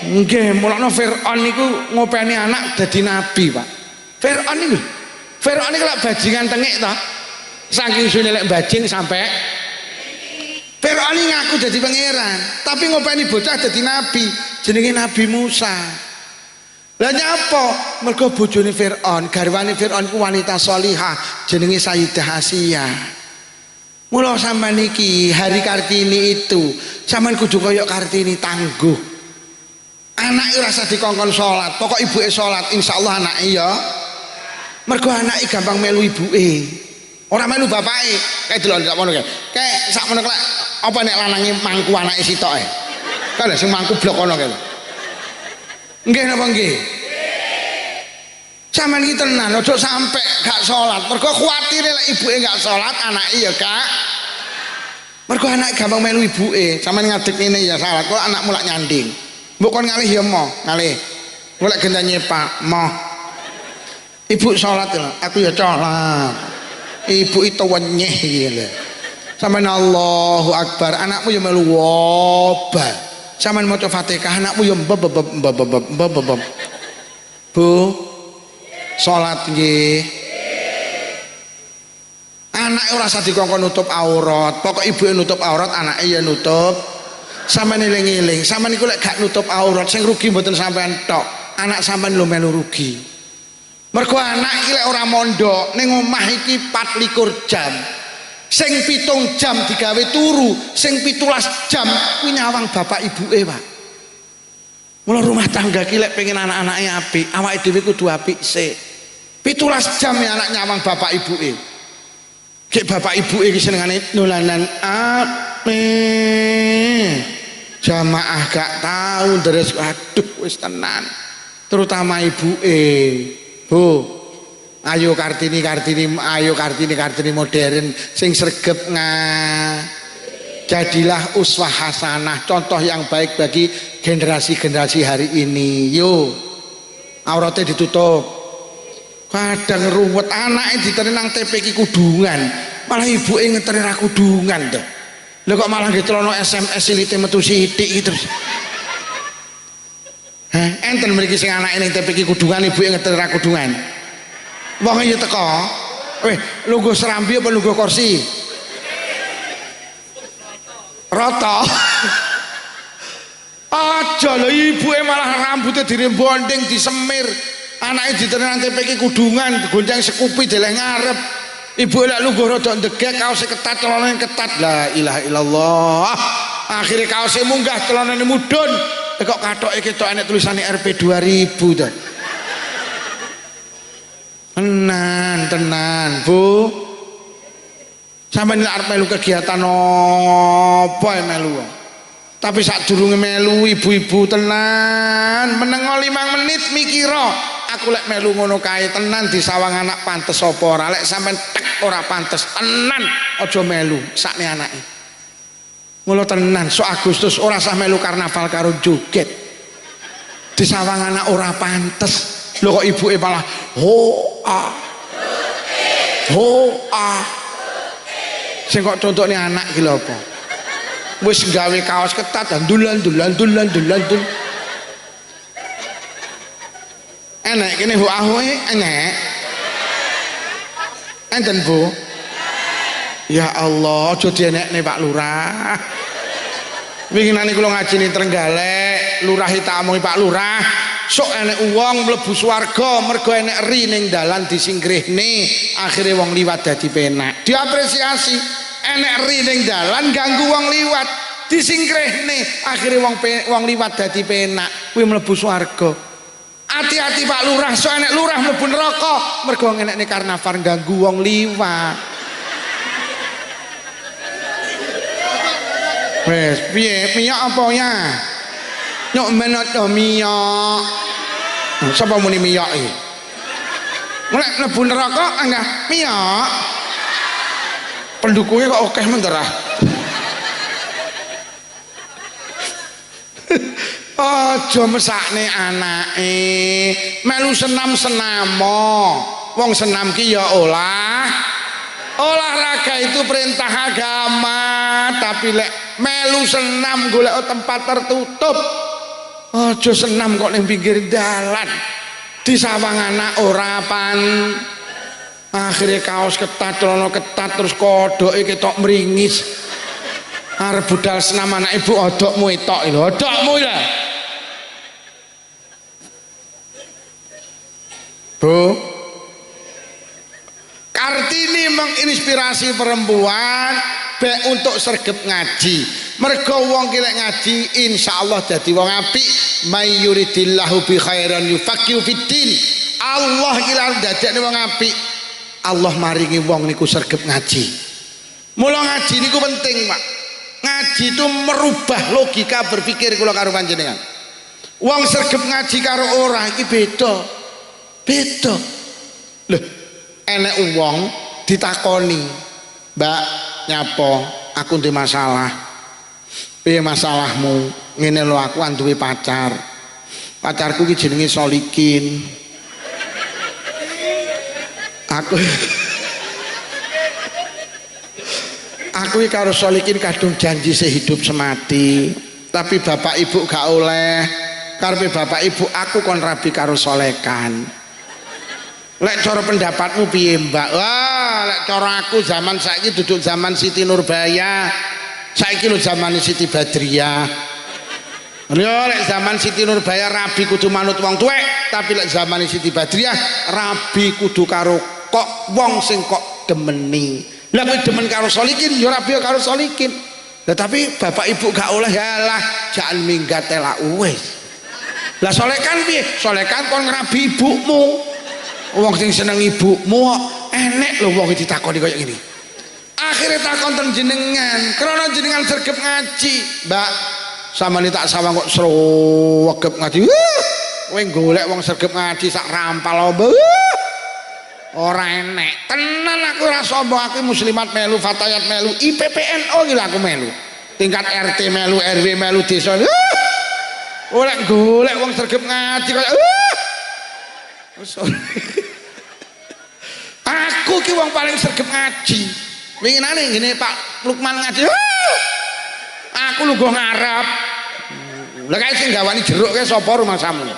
Nggih, mulane Firaun niku ngopeni anak dadi nabi, Pak. Firaun niku lak bajingan tengik to. Saking sune lek bajing sampai Firaun ngaku dadi pangeran, tapi ngopeni bocah dadi nabi, jenenge Nabi Musa. Lah nyapa? Mergo bojone Firaun, garwane Firaun ku wanita shalihah, jenenge Sayyidah Asia. Mula sampean iki hari Kartini itu, sampean kudu kaya Kartini tangguh. Anak ora usah dikongkon salat, pokok ibuke salat, insyaallah anake ya. Mergo anake gampang melu ibuke. Ora melu bapake. Kae delok sak mono kae. Kae sak mono klek apa nek lanange mangku anake sitoke. Kae lho sing mangku blok kono kae. Nggih napa nggih? Sampeyan iki tenan aja sampe gak salat. Mergo kuwatire lek ibuke gak salat, anake ya gak. Mergo anake gampang melu ibuke. Sampeyan ngadeg ngene ya salat, kok anakmu lak nyanding. Mbok kon ngalih ya mo, ngalih. Golek gendane Pak, mo. Ibu salat lho, aku ya salat. Ibu itu wenyeh iki lho. Sampeyan Allahu Akbar, anakmu ya melu wobah. Sampeyan maca Fatihah, anakmu ya mbab. Bu, salat nggih. Anake ora usah dikongkon nutup aurat. Pokok ibuke nutup aurat, anake ya nutup. Sampeyan eling-eling, sampeyan iku lek gak nutup aurat, sing rugi mboten sampeyan tok. Anak sampeyan lho melu rugi. Mergo anak iki lek ora mondok ning omah iki 24 jam. Sing 7 jam digawe turu, sing 17 jam kuwi nyawang bapak ibuke, Pak. Mula rumah tangga ki lek pengen anak-anake apik, awake dhewe kudu apik sik. 17 jam ya anak nyawang bapak ibuke. Kek bapak ibuke iki senengane dolanan jamaah gak tahu deres, aduh wis tenan. Terutama ibuke. Bu, ayo Kartini modern sing sregep jadilah uswah hasanah, contoh yang baik bagi generasi-generasi hari ini. Yo, auratnya ditutup. Kadang ruwet anaknya diterin nang TPK kudungan, malah ibuke ngeterin aku kudungan tuh. Lho kok malah ngetrono SMS silite metu sithik gitu. Enten mriki sing anake ning TPK kudungan ibuke ngeter ra kudungan. Wong ya teko. Lungguh serambi apa lungguh kursi? Rata. Aja lho ibuke malah rambutnya dirembonding disemir. Anake ditener nang TPK kudungan digonceng sekupi deleh ngarep. Ibu lek lungguh rada ndegek kaose ketat celana ketat. La ilaha illallah. Akhirnya kaosnya munggah, celanane mudhun. Kok kathoke ketok enek tulisane RP 2000 to. Tenan, Bu. Sampeyan arep melu kegiatan apa melu? Tapi sadurunge melu ibu-ibu tenan, menengo 5 menit mikira, aku lek melu ngono kae tenan disawang anak pantes apa ora? Lek sampean tek ora pantes, tenan aja melu sakne anake. Ngono tenan, sok Agustus ora usah melu karnaval karo joget. Disawang anak ora pantes. Lho kok ibuke malah hoa. Sing kok contone anak iki lho apa? Wis gawe kaos ketat dulan. Enek kene Bu ahoe enek. Enten Bu. Ya Allah, aja dienekne Pak Lurah. Winginane kula ngaji ning Trenggalek, lurah tak omongi Pak Lurah, sok enek wong mlebu swarga mergo enek ri ning dalan disingkrihne, akhire wong liwat dadi penak. Diapresiasi, enek ri ning dalan ganggu wong liwat, disingkrihne, akhire wong liwat dadi penak, kuwi mlebu swarga. Hati-hati Pak Lurah, sok enek lurah mlebu neraka mergo enekne karnaval ganggu wong liwat. Wes, piye minyak apa ya? Nyok menot do minyak. Sapa muni minyak iki? Mulai mlebu neraka enggak minyak. Pendukungnya kok akeh menterah. Aja mesakne anake. Melu senam-senamo. Wong senam ki ya olahraga itu perintah agama, tapi lek melu senam golek tempat tertutup. Aja senam kok ning pinggir dalan. Disawang anak ora pan. Akhire kaos ketat, celana ketat terus kodoke ketok mringis. Arep budal senam anak ibu odokmu etok lho, odokmu lho. Bu, Kartini menginspirasi perempuan baik untuk sergap ngaji. Mergo wong ki lek ngaji insyaallah dadi wong apik. May yuridillahu bi khairan yufaqihu fiddin. Allah ki lan dadekne wong apik. Allah maringi wong niku sergap ngaji. Mula ngaji niku penting, Pak. Ngaji itu merubah logika berpikir kula karo panjenengan. Wong sergap ngaji karo ora iki beda. Loh, enek wong ditakoni, Mbak nyapa aku ndek masalah. Piye masalahmu? Ngene lho, aku duwe pacar. Pacarku ki jenenge Solikin. Aku iki karo Solikin kadung janji sehidup semati. Tapi bapak ibu gak oleh. Karepe bapak ibu aku kon rabi karo Solekan. Lek cara pendapatmu piye Mbak? Wah, lek cara aku zaman saiki duduk zaman Siti Nurbaya. Saiki lho zaman Siti Badriah. Lho lek zaman Siti Nurbaya rabi kudu manut wong tuwek, tapi lek zaman Siti Badriah rabi kudu karo kok wong sing kok demeni. Lah kowe demen karo Solikin, ya rabi karo Solikin. Lah tapi bapak ibu gak oleh, yalah jangan minggat telak wis. Lah Solekan piye? Solekan kon ngrabi ibumu. Wong sing seneng ibumu enek lho wong ditakoni kaya ngene. Akhire takon ten jenengan, krana jenengan sergep ngaji. Mbak, sampeyan tak sawang kok sregep ngaji. Kowe golek wong sergep ngaji sak rampal opo. Ora enek. Tenan aku ora sombong, aku muslimat melu, fatayat melu, IPPNO iki aku melu. Tingkat RT melu, RW melu, desa. Oleh golek wong sergep ngaji kaya aku ki wong paling sergep ngaji. Winginane ngene Pak Lukman ngaji. Aku lungguh ngarep. Lah kae sing gawani jeruk kae sapa rumahmu?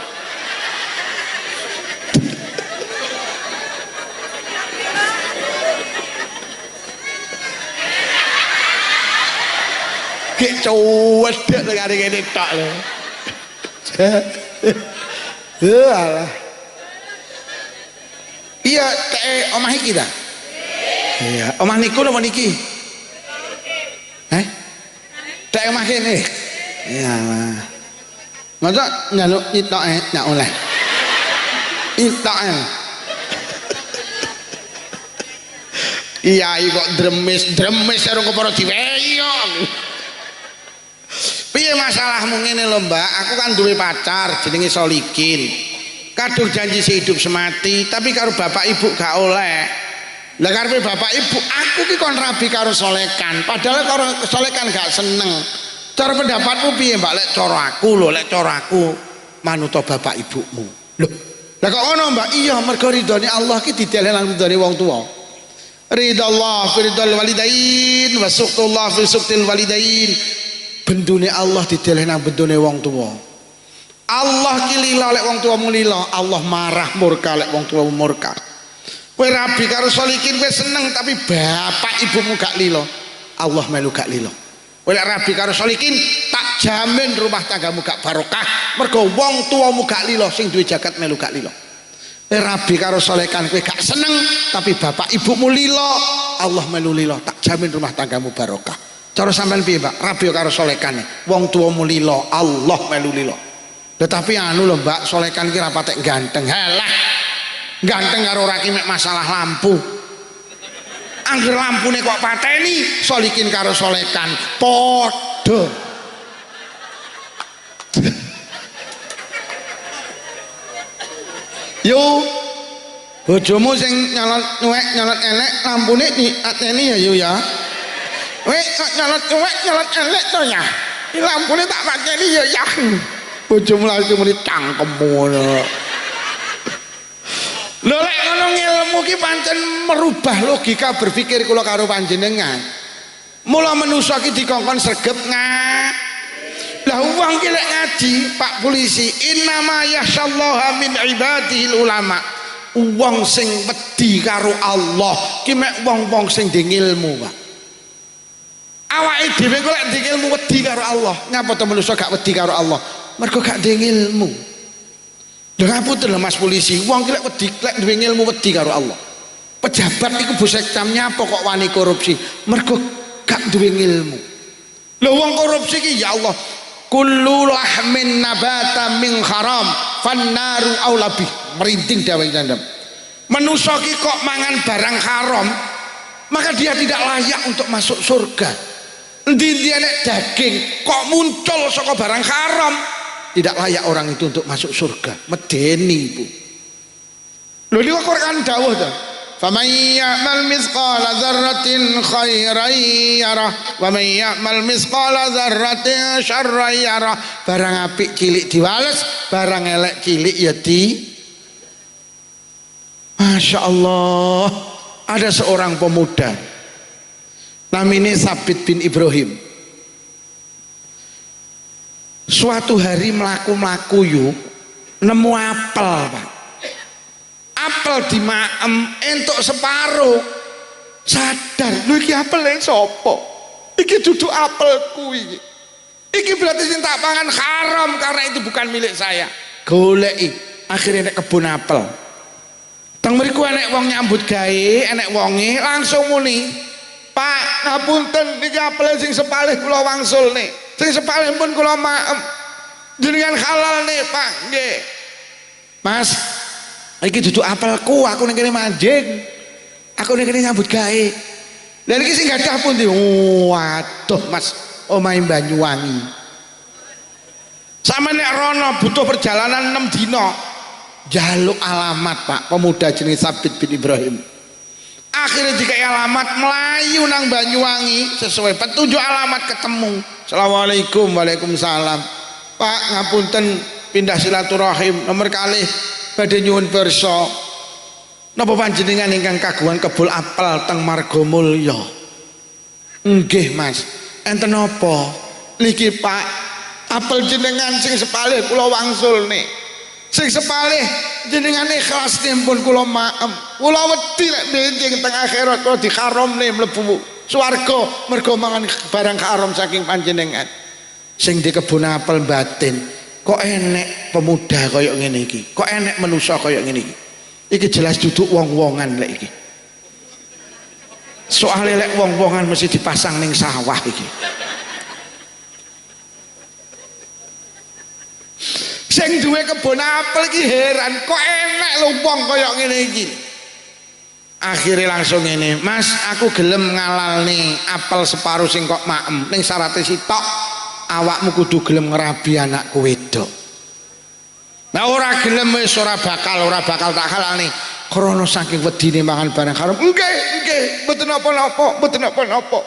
Ki cowedek kare kene tok lho. Alah. Iya, omah iki ta? Iya, omah niku napa niki? Teh ndak emah kene. Ya. Masa nyaluk itok ndak oleh. Itok. Kiai kok dremis karo kepara diweyok. Piye masalahmu ngene lho Mbak, aku kan duwe pacar jenenge Solikin. Kadung janji sehidup semati, tapi karo bapak ibu gak oleh. Lah karepe bapak ibu, aku ki kon rabi karo Solekan, padahal karo Solekan gak seneng. Cara pendapatmu piye Mbak lek cara aku lho, lek cara aku manut bapak ibumu. Lho, lah kok ngono Mbak? Iya, mergo ridhone Allah ki dideleh lan ridhone wong tuwa. Ridallah fi ridal walidain wa suqtullah fi suqtil walidain. Bendune Allah dideleh nang bendune wong tuwa. Allah ki lila lek wong tuwamu lila, Allah marah murka lek wong tuwamu murka. Kowe rabi karo Solikin kowe seneng tapi bapak ibumu gak lila, Allah melu gak lila. Kowe lek rabi karo Solikin tak jamin rumah tanggamu gak barokah, mergo wong tuwamu gak lila, sing duwe jagat melu gak lila. Rabi karo Solekan kowe gak seneng tapi bapak ibumu lila, Allah melu lila, tak jamin rumah tanggamu barokah. Cara sampean piye Mbak? Rabi karo Solekan wong tuamu lila, Allah melu lila. Tetapi anu lho Mbak, Solekan ki ra patek ganteng. Halah, ganteng karo ora ki mek masalah lampu. Angger lampune kok pateni, Solikin karo Solekan padha. Yo bojomu sing nyalon nyuwek nyalon elek lampune ateni ya yo ya. Wek nyalon nyuwek nyalon elek to ya. Iki lampune tak pateni ya ya. Bojomu langsung muni cangkemmu ngono. Lho lek ngono ilmu ki pancen merubah logika berpikir kula karo panjenengan. Mula manusa ki dikongkon sregep lah wong ki lek ngaji Pak Polisi innama yasyallahu min ibadihil ulama. Wong sing wedi karo Allah ki mek wong-wong sing ndek ilmu Pak. Awake dhewe kok lek ndek ilmu wedi karo Allah. Nyapa to manusa gak wedi karo Allah? Mergo gak ndek ilmu. Lha ngapunten lho Mas Polisi, wong ki lek wedi lek duwe ilmu wedi karo Allah. Pejabat iku bosektam nyapa kok wani korupsi? Mergo gak duwe ilmu. Lho wong korupsi ki ya Allah kullu lahmin nabata min haram fannaru aulabih. Merinding dawuh jandam. Manusa ki kok mangan barang haram, maka dia tidak layak untuk masuk surga. Endi-endi nek daging kok muncul saka barang haram, tidak layak orang itu untuk masuk surga. Medeni ibu. Lho niku Quran dawuh to. Faman ya'mal mithqala dzarratin khairan yarah wa man ya'mal mithqala dzarratin syarran yarah. Barang apik cilik diwales, barang elek cilik ya di. Masya Allah, ada seorang pemuda namanya Sabit bin Ibrahim. Suatu hari melaku-melaku yuk nemu apel Pak. Apel di maem entuk separuh, sadar lho iki apel yang sopo, iki duduk apelku iki berarti sing tak pangan haram karena itu bukan milik saya. Goleki akhirnya nek kebun apel teng mriku enek wong nyambut gawe, enek wonge langsung muni, Pak ngapunten niki apel sing sepalih kula wangsulne, sing sepalih pun kula maem jenengan halal nih Pak. Nggih Mas, iki duduk apelku, aku ning kene manjing, aku ning kene nyambut gawe. Lah iki sing gadah pundi? Waduh Mas, omahe Banyuwangi. Sampe nek rono butuh perjalanan 6 dina. Jaluk alamat Pak, pemuda jenis Sabit bin Ibrahim. Akhirnya jika alamat melayu nang Banyuwangi sesuai petunjuk alamat ketemu. Assalamualaikum, waalaikumsalam. Pak ngapunten pindah silaturahim nomor kalih badhe nyuwun pirsa. Napa panjenengan ingkang kagungan kebul apel teng Margomulya? Nggih Mas. Enten napa? Niki Pak, apel jenengan sing sepalih kula wangsulne. Sing sepalih jenengan ikhlas pun kula maem. Kula wedi lek benjing teng akhirat kula diharamne mlebu swarga mergo mangan barang haram saking panjenengan. Sing di kebun apel batin, kok enek pemuda kaya ngene iki? Kok enek manusa kaya ngene iki? Iki jelas duduk wong-wongan lek iki. Soale lek wong-wongan mesti dipasang ning sawah iki. Sing duwe kebon apel iki heran kok enek lho wong kaya ngene iki. Akhirnya langsung ini, Mas aku gelem ngalalne apel separuh sing kok maem ning syaratnya sitok awakmu kudu gelem ngerabi anakku wedok. Nah ora gelem wis ora bakal tak halalne krana saking wedine mangan barang haram. Nggih mboten napa-napa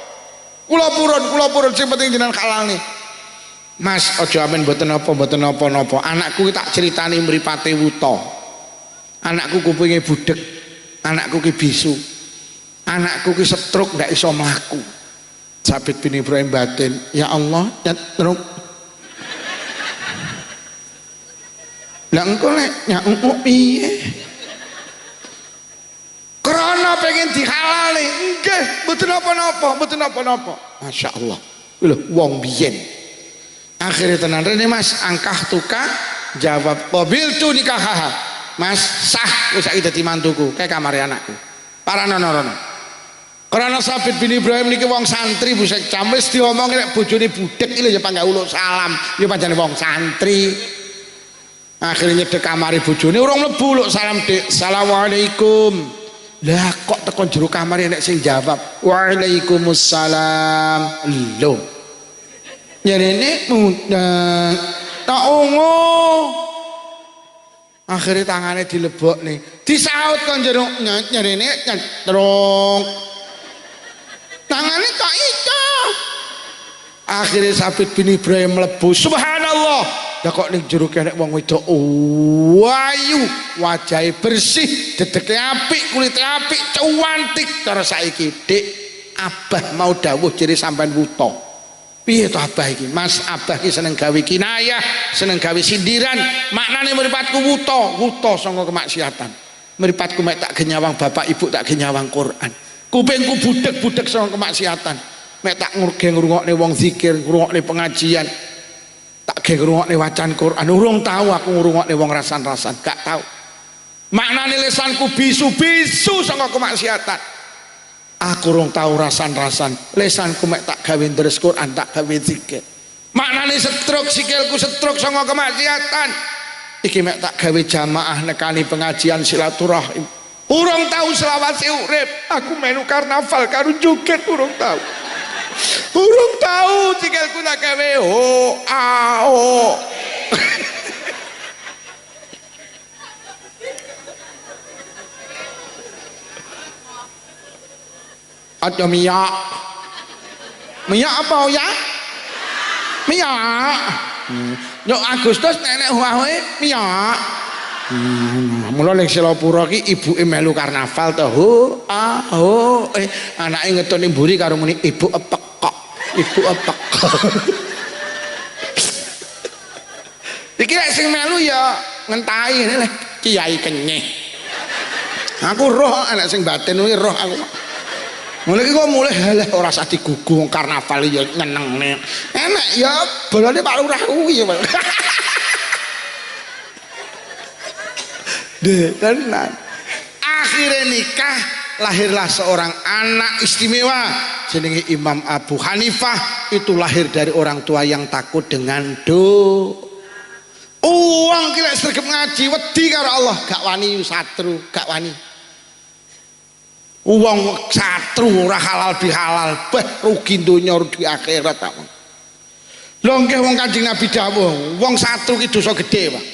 kula purun sing penting jenengan halalne. Mas aja amen mboten napa-napa anakku tak critani mripate wuta, anakku kupinge budhek, anakku ki bisu, anakku ki stroke ndak iso mlaku. Sabit bin Ibrahim batin, ya Allah nyatruk lah engko lek nyuk piye krana pengen dihalali. Nggih mboten napa-napa masyaallah lho wong biyen. Akhirnya tenan rene Mas angkah tuka jawab mobil tu nikah Mas sah wis saiki dadi mantuku kae kamare anakku paranono. Karena Sabit bin Ibrahim niki wong santri busek jam wis diomong nek bojone budhek iki lho ya panggah uluk salam ya pancene wong santri. Akhirnya nyedek kamare bojone urung mlebu uluk salam Dik, assalamualaikum. Lah kok tekan jero kamare nek sing jawab waalaikumsalam. Lho nyerene mudah tak ungu. Akhirnya tangannya dilebok nih disaut kan jero nyerene terong tangannya tak itu. Akhirnya Sabit bin Ibrahim mlebu subhanallah. Lah kok ning jero kene wong wedok wayu wajahe bersih dedeke apik kulite apik cuantik cara saiki Dik abah mau dawuh jere sampean wuta. Piye to abah iki? Mas abah iki seneng gawe kinayah, seneng gawe sindiran. Maknane mripatku wuta saka kemaksiatan. Mripatku mek tak genyawang bapak ibu tak genyawang Quran. Kupingku budek saka kemaksiatan. Mek tak ngrungokne wong zikir, ngrungokne pengajian. Tak ge ngrungokne wacan Quran. Urung tahu aku ngrungokne wong rasan-rasan, gak tahu. Maknane lisanku bisu-bisu saka kemaksiatan. Aku rong tahu rasan-rasan lesanku mek tak gawe deres Quran tak gawe zikir. Maknane stroke sikilku stroke sanga kemaksiatan iki mek tak gawe jamaah nekani pengajian silaturahim. Urung tahu selawat urip aku melu karnaval karo joget urung tahu sikilku tak gawe ho. Ada miyak apa ya? Miyak. Yo Agustus nenek huawe miyak. Mula ning Selapura ki ibuke melu karnaval to. Anake ngetoni mburi karo muni ibu epek kok. Iki lek sing melu ya ngentahi ngene Kiai Kenyeh. Aku roh anak sing batin kuwi roh aku. Mulai kok mulai halah ora usah digugu karnaval ya nyenengne. Enak ya bolone Pak Lurah kuwi ya. Tenan. Akhirnya nikah lahirlah seorang anak istimewa jenenge Imam Abu Hanifah. Itu lahir dari orang tua yang takut dengan uang kira sregep ngaji wedi karo Allah gak wani satru gak wani. Uang satru ora halal bihalal rugi donya rugi akhirat tak. Lho nggih wong Kanjeng Nabi dawuh wong satru ki dosa gedhe Pak.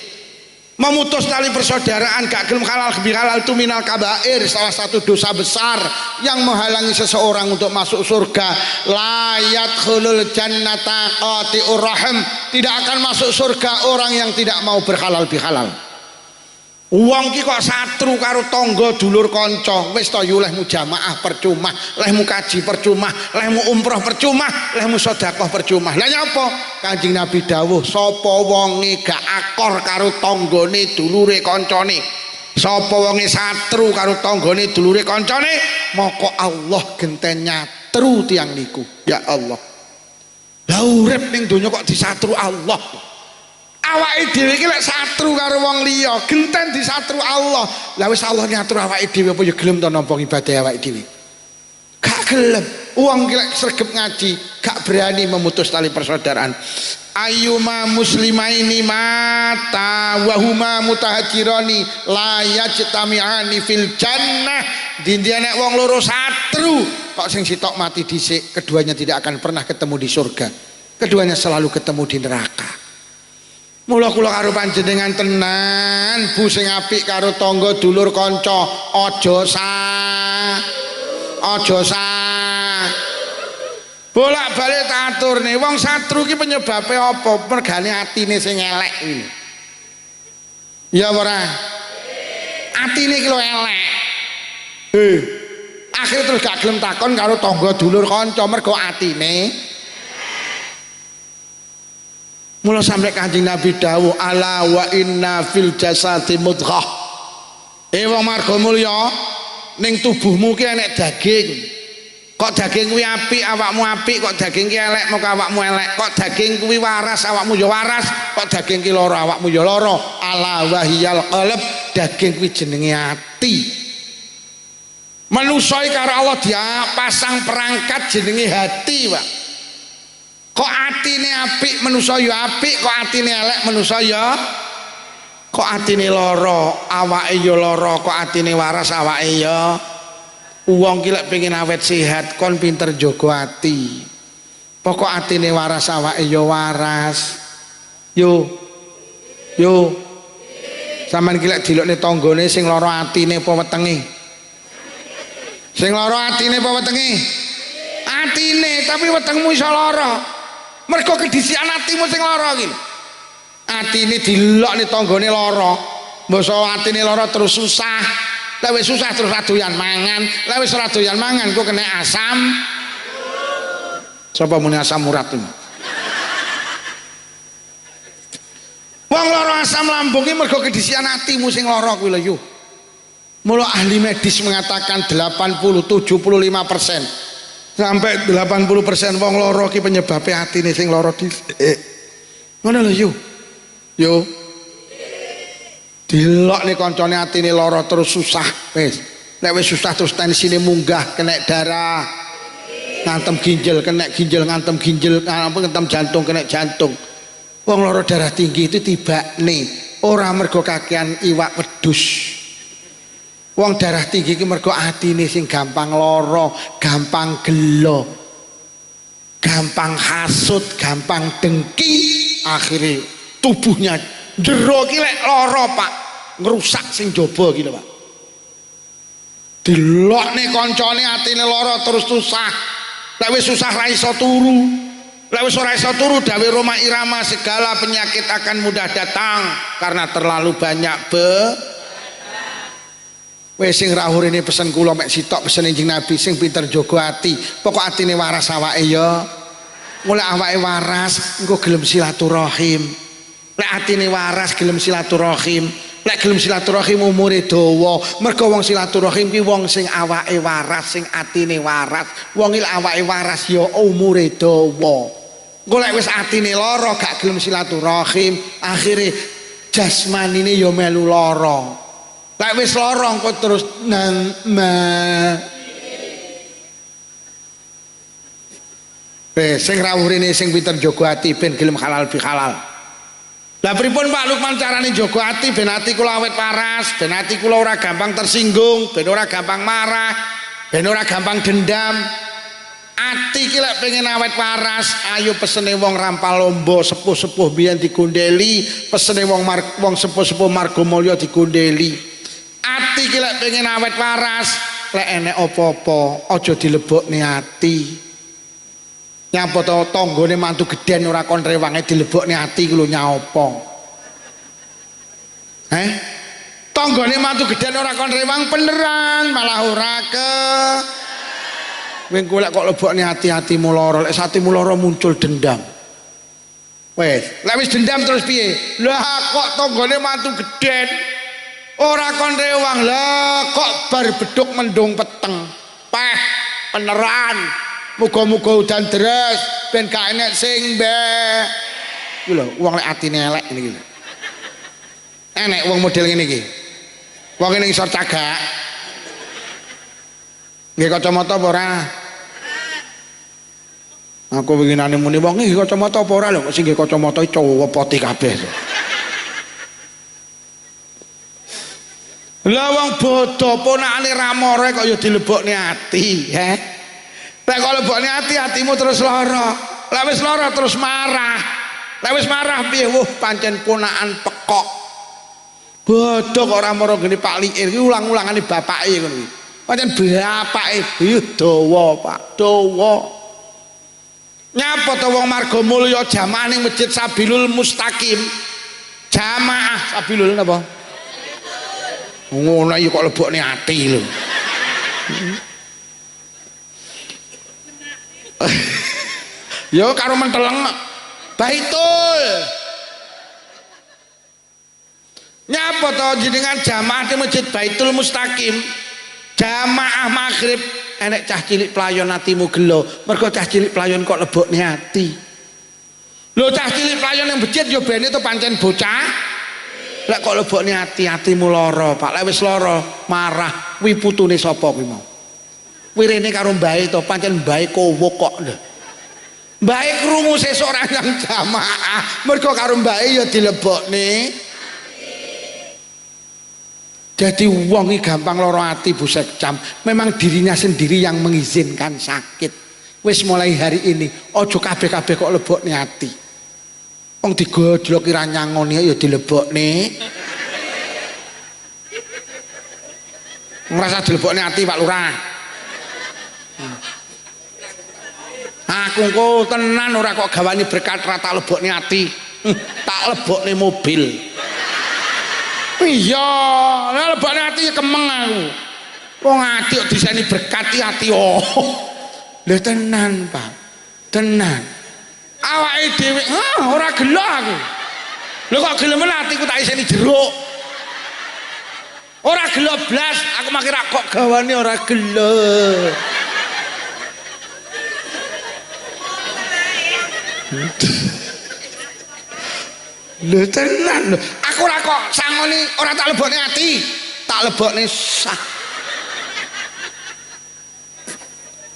Memutus tali persaudaraan gak gelem halal bihalal itu minal kabair salah satu dosa besar yang menghalangi seseorang untuk masuk surga. La yadkhulul jannata qati'ur rahim, tidak akan masuk surga orang yang tidak mau berhalal bihalal. Wong ki kok satru karo tangga dulur kanca wis to yo lehmu jamaah percuma, lehmu kaji percuma, lehmu umroh percuma, lehmu sedekah percuma. Lah nyapa? Kanjeng Nabi dawuh, sapa wonge gak akor karo tanggane dulure kancane, sapa wonge satru karo tanggane dulure kancane, moko Allah genten nyatru tiyang niku. Ya Allah. Lah urip ning donya kok disatru Allah. Awake dhewe iki lek satru karo wong liya genten disatru Allah. Lah wis Allah ngatur awake dhewe apa ya gelem to nampa ibadah awake dhewe. Gak gelem. Wong ki lek sregep ngaji gak berani memutus tali persaudaraan. ayyuma muslimaini mata wa huma mutahajirani la yajtami'ani fil jannah. Dindian nek wong loro satru kok sing sitok mati dhisik, keduanya tidak akan pernah ketemu di surga, keduanya selalu ketemu di neraka. Mula kula karo panjenengan tenan bu sing apik karo tangga dulur kanca aja bolak-balik tatur nih wong satru ki penyebabnya apa? Mergane atine sing elek iki. Ya ora? Atine ki lho elek. Akhirnya terus gak gelem takon karo tangga dulur kanca mergo atine. Mula sampai Kanjeng Nabi dawuh ala wa inna fil jasadi mudghah. Wong marga mulya ning tubuhmu ki enek daging. Kok daging kuwi apik awakmu apik, kok daging ki elek moko awakmu elek. Kok daging kuwi waras awakmu ya waras, kok daging ki lara awakmu ya lara. Ala wahiyal qalb, daging kuwi jenenge ati. Manusa karo Allah dia pasang perangkat jenenge hati, Pak. Kok atine apik manusa ya apik, kok atine elek manusa ya kok atine lara awake ya lara, kok atine waras awake ya. Wong ki lek pengen awet sehat kon pinter jaga ati. Pokok atine waras awake ya waras. Yo sampean ki lek dilokne tanggane sing lara atine apa wetenge? Sing lara atine apa wetenge? Atine, tapi wetengmu iso lara. Mergo kedisian atimu sing lara iki. Atine dilokne tanggane lara. Mbasa atine lara terus susah. Lek wis susah terus radoyan mangan. Lek wis radoyan mangan kok kena asam. Sapa muni asam urat iki? Wong lara asam lambung iki mergo kedisian atimu sing lara kuwi lho yo. Mula ahli medis mengatakan 80-75% sampai 80% wong lara ki penyebabe atine sing lara dhisik. Ngono lho yo. Dilokne kancane atine lara terus susah wis. Nek wis susah terus tensine munggah, kena darah. Ngantem ginjal, kena ginjal, ngantem ginjal, ngantem jantung, kena jantung. Wong lara darah tinggi itu tibane ora mergo kakean iwak wedhus. Wong darah tinggi ki mergo atine sing gampang lara, gampang gelo, gampang hasud, gampang dengki, akhirnya tubuhnya jero ki lek lara Pak, ngrusak sing jaba ki lho Pak. Dilokne kancane atine lara terus susah. Lek wis susah ra iso turu. Lek wis ora iso turu dawe Roma Irama segala penyakit akan mudah datang karena terlalu banyak wis sing rawuh ini pesen kula mek sitok pesen Kanjeng Nabi sing pinter jaga ati. Pokok atine waras awake ya. Mulai awake waras engko gelem silaturahim. Lek atine waras gelem silaturahim. Lek gelem silaturahim umure dawa. Mergo wong silaturahim ki wong sing awake waras, sing atine waras. Wong iki awake waras ya umure dawa. Engko lek wis atine lara gak gelem silaturahim, akhire jasmanine ya melu lara. Lek wis lara engko terus nang sing rawuh rene sing pinter jaga ati ben gelem halal bi halal. Lah pripun Pak Lukman carane jaga ati ben ati kula awet waras, ben ati kula ora gampang tersinggung, ben ora gampang marah, ben ora gampang dendam. Ati ki lek pengen awet waras, ayo pesene wong Rampal Lomba sepuh-sepuh biyen digondeli, pesene wong sepuh-sepuh Margomulya digondeli. Ati ki lek pengen awet waras, lek enek apa-apa aja dilebokne ati. Nyapa to tanggane mantu gedhen ora kon rewange dilebokne ati ku lho nyapa. Tanggane mantu gedhen ora kon rewang beneran malah ora ke. Wing golek kok lebokne ati-atimu lara, lek atimu lara muncul dendam. Wes, lek wis dendam terus piye? Lah kok tanggane mantu gedhen ora kon rewang, lah kok bar beduk mendung peteng. Peh beneran. Muga-muga udan deres ben gak enek sing mbeh. Iki lho wong lek atine elek niki lho. Enek wong model ngene iki. Wong ngene isor cagak. Nggih kacamata apa ora? Aku winginane muni wong iki kacamata apa ora lho, sing nggih kacamata cowopoti kabeh. Lah wong bodho ponakane ramore kok ya dilebokne ati, he. Nek kok lebokne ati atimu terus lara. Lah wis lara terus marah. Lah wis marah piye? Pancen ponakan pekok. Bodho kok ora mara ngene Pak Liir iki ulang-ulangane bapake ngono iki. Pancen bapake dawa, Pak, dawa. Nyapa to wong Margomulya jamaah ning Masjid Sabilul Mustaqim. Jamaah Sabilul napa? Ngono iki kok lebokne ati lho. Yo karo menteleng Baitul. Nyapa to jenengan jamaah di Masjid Baitul Mustaqim. Jamaah maghrib enek cah cilik pelayon atimu gelo. Mergo cah cilik pelayon kok lebokne ati. Lho cah cilik pelayon yang becit yo bene to pancen bocah. Lek kok lebokne ati-atimu lara, Pak. Lek wis lara, marah. Kuwi putune sapa kuwi mau? Kuwi rene karo mbae to, pancen mbae kowo kok lho. Mbae krungu sesuk ora nang jamaah, mergo karo mbae ya dilebokne. Jadi wong iki gampang lara ati Bu Sekjam. Memang dirinya sendiri yang mengizinkan sakit. Wis mulai hari ini aja kabeh-kabeh kok lebokne ati. Wong digodhog kira nyangoni ya dilebokne. Ngrasa dilebokne ati Pak Lurah. Aku engko tenan ora kok gawani berkat ra tak lebokne ati. Tak lebokne mobil. Iya, nek lebokne ati kemeng aku. Wong ati kok diseni berkat ati oh. Lha tenan, Pak. Tenan. Awake dhewe ora gelo aku. Lho kok gelem atiku tak iseni jeruk. Ora gelo blas, aku makira kok gawane ora gelo. Lho tenan lho, aku ora kok sangoni ora tak lebokne ati, tak lebokne sah.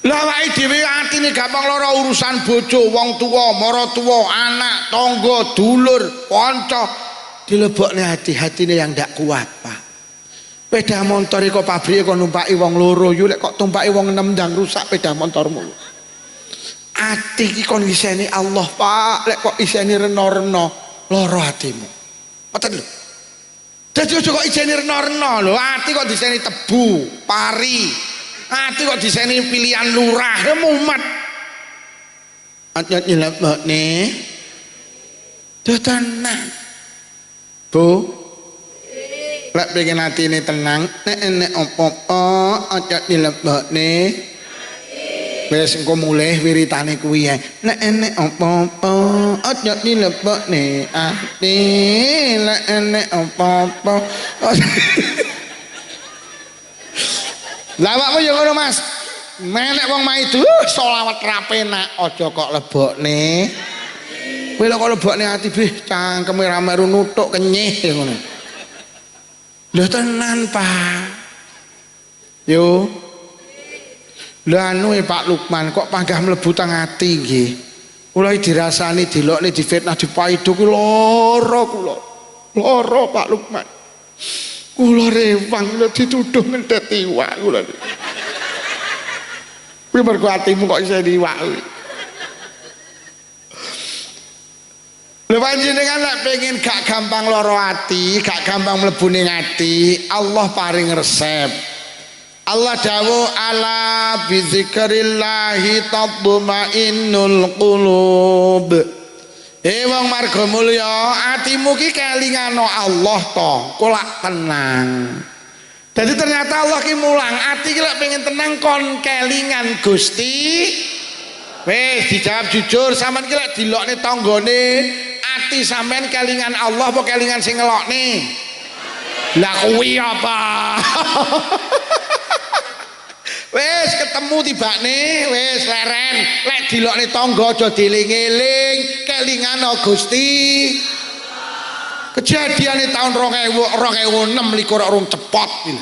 Lah awake dhewe atine gampang lara urusan bojo, wong tuwa, maratuwa, anak, tangga, dulur, kanca dilebokne hati-hatine yang ndak kuat, Pak. Sepeda motor kok pabrike kok numpaki wong loro, yo lek kok tumpaki wong 6 ndang rusak sepeda motormu. Ati iki kon iseni Allah, Pak. Lek kok iseni rena-rena, lara atimu. Ngoten lho. Dadi aja kok iseni rena-rena lho, ati kok diseni tebu, pari. Ati kok diseni pilihan lurah, ya mumet. Atnya dilebokne. Tenan. Bu. Lek pengen atine tenang, nek opo-opo aja dilebokne. Wis engko mulih wiritane kuwi ae. Nek enek opo-opo aja dilebokne ati, lek enek opo-opo. Lah awakmu ya ngono Mas. Menek wong maidu selawat rapenak aja kok lebokne. Kowe lek kok lebokne ati bih cangkeme ra meru nutuk kenyih ngono. Lho tenan, Pak. Yo. Lah anu Pak Lukman kok panggah mlebu teng ati nggih. Kula dirasani dilokne difitnah dipaido ku lara kula. Lara Pak Lukman. Kula rewang lho dituduh ngentet iwak kula. Kuwi mergo atimu kok isih iwak kuwi. Lha panjenengan lek pengen gak gampang lara ati, gak gampang mlebu ning ati, Allah paring resep. Allah dawuh ala bizikrillahi tatmainnul qulub. Wong Margomulya, atimu ki kelingano Allah to, kolak tenang. Jadi ternyata Allah ki mulang, ati ki lek pengen tenang kon kelingan Gusti. Wis dijawab jujur, sampean ki lek dilokne tanggane, ati sampean kelingan Allah apa kelingan sing ngelokne? Lah kuwi apa? Wis ketemu tibane, wis leren, lek dilokne tangga aja dieling-eling, kelingan Gusti. Kejadiane tahun 2006 likur urung cepot iki.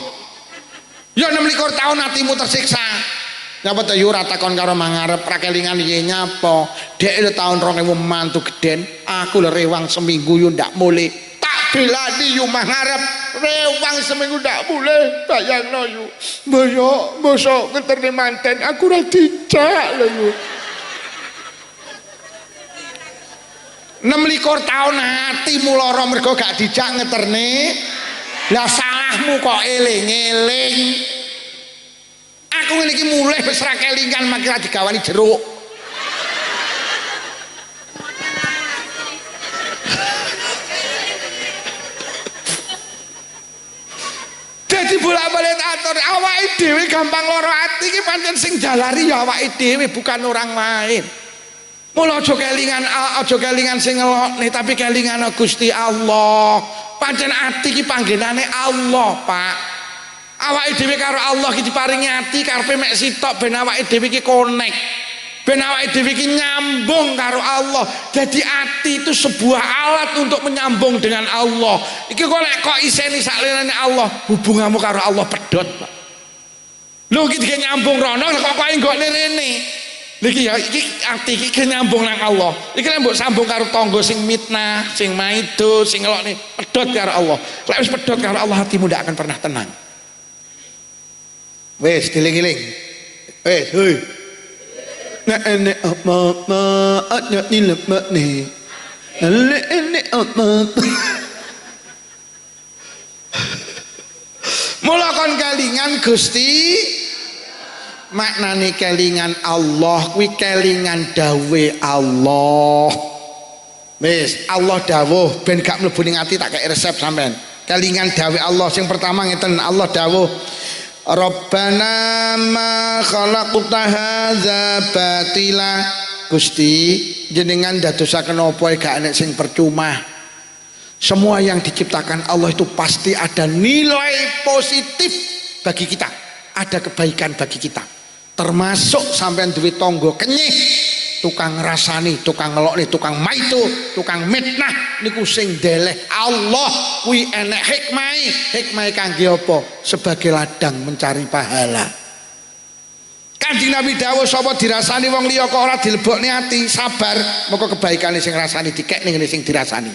Ya 26 tahun atimu tersiksa. Nyapa ta yo ora takon karo mangarep ra kelingan piye nyapa. Dek lho taun 2000 mantu geden, aku lho rewang seminggu yo ndak mulih. Tak belani yo mangarep rewang seminggu ndak mulih. Bayangno yo. Mbok mosok ngeterne manten aku ora dijak lho yo. 26 tahun hatimu lara mergo gak dijak ngeterne. Lah salahmu kok eling-eling. Aku ngene iki mulih wis ra kelingan makira digawani jeruk. Dadi bolak-balik atur awake dhewe gampang lara ati iki pancen sing jalari ya awake dhewe bukan orang lain. Mula aja kelingan sing ngelokne tapi kelingan Gusti Allah. Pancen ati iki panggenane Allah, Pak. Awake dhewe karo Allah iki diparingi ati karepe mek sitok ben awake dhewe iki connect. Ben awake dhewe iki nyambung karo Allah. Jadi ati itu sebuah alat untuk menyambung dengan Allah. Iki kok iseni saklirane Allah, hubunganmu karo Allah pedhot, Pak. Lho iki dike nyambung rono kok enggokne rene. Iki ya iki ati iki nyambung nang Allah. Iki lek mbok sambung karo tangga sing mitnah, sing maido, sing ngelokne pedhot karo Allah. Lek wis pedhot karo Allah hatimu ndak akan pernah tenang. Wis diling-iling. Wis, hoi. Nek apa atnya nilemak nih. Nek apa. Mula kon kelingan Gusti maknane kelingan Allah kuwi kelingan dawe Allah. Wis Allah dawuh ben gak mlebu ning ati tak kei resep sampean. Kelingan dawe Allah sing pertama ngeten Allah dawuh Rabbana ma khalaqta hadza batila. Gusti jenengan dadosaken apa gak enek sing percuma. Semua yang diciptakan Allah itu pasti ada nilai positif bagi kita, ada kebaikan bagi kita. Termasuk sampean duwe tangga kenyih, tukang ngrasani, tukang ngelokne, tukang maido, tukang mitnah niku sing deleh Allah kuwi enek hikmahe. Hikmahe kangge apa? Sebagai ladang mencari pahala. Kanjeng Nabi dawuh sapa dirasani wong liya kok ora dilebokne ati, sabar, moko kebaikane sing rasani dikekne ngene sing dirasani.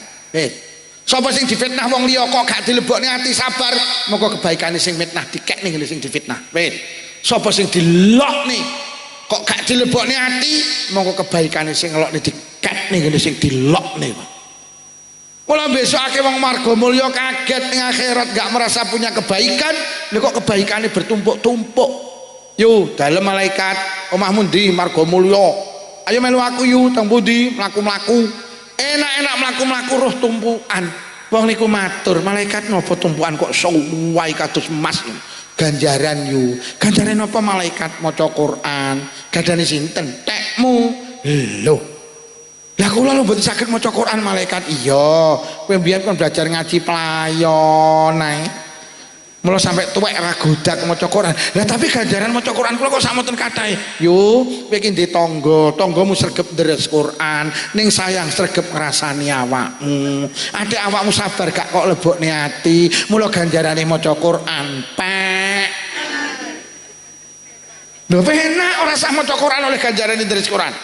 Sapa sing difitnah wong liya kok gak dilebokne ati, sabar, moko kebaikane sing mitnah dikekne ngene sing difitnah. Sapa sing dilokne kok gak dilebokne ati, mongko kebaikane sing ngelokne dikekne ngene sing dilokne. Mula besok akeh wong marga mulya kaget ning akhirat gak merasa punya kebaikan, lha kok kebaikane bertumpuk-tumpuk. Yo, dalem malaikat, omahmu ndi marga mulya? Ayo melu aku yu teng pundi mlaku-mlaku. Enak-enak mlaku-mlaku roh tumpukan. Wong niku matur, malaikat napa tumpukan kok suwai kados emas. Ganjaran yu. Ganjaran apa malaikat maca Quran? Gadane sinten? Tekmu. Lho. Lah kula lho mboten saged maca Quran malaikat. Iya, kowe mbiyen kon belajar ngaji playon ae. Mula sampai tuwek ra godak maca Quran. Lah tapi ganjaran maca Quran kula kok samoten kathahe. Yo, kowe iki ndek tanggamu sregep deres Quran, ning sayang sregep ngrasani awakmu. Adek awakmu sabar gak kok lebokne ati. Mula ganjarane maca Quran, Pak. Lho penak ora sah maca Quran oleh ganjarane deres Quran.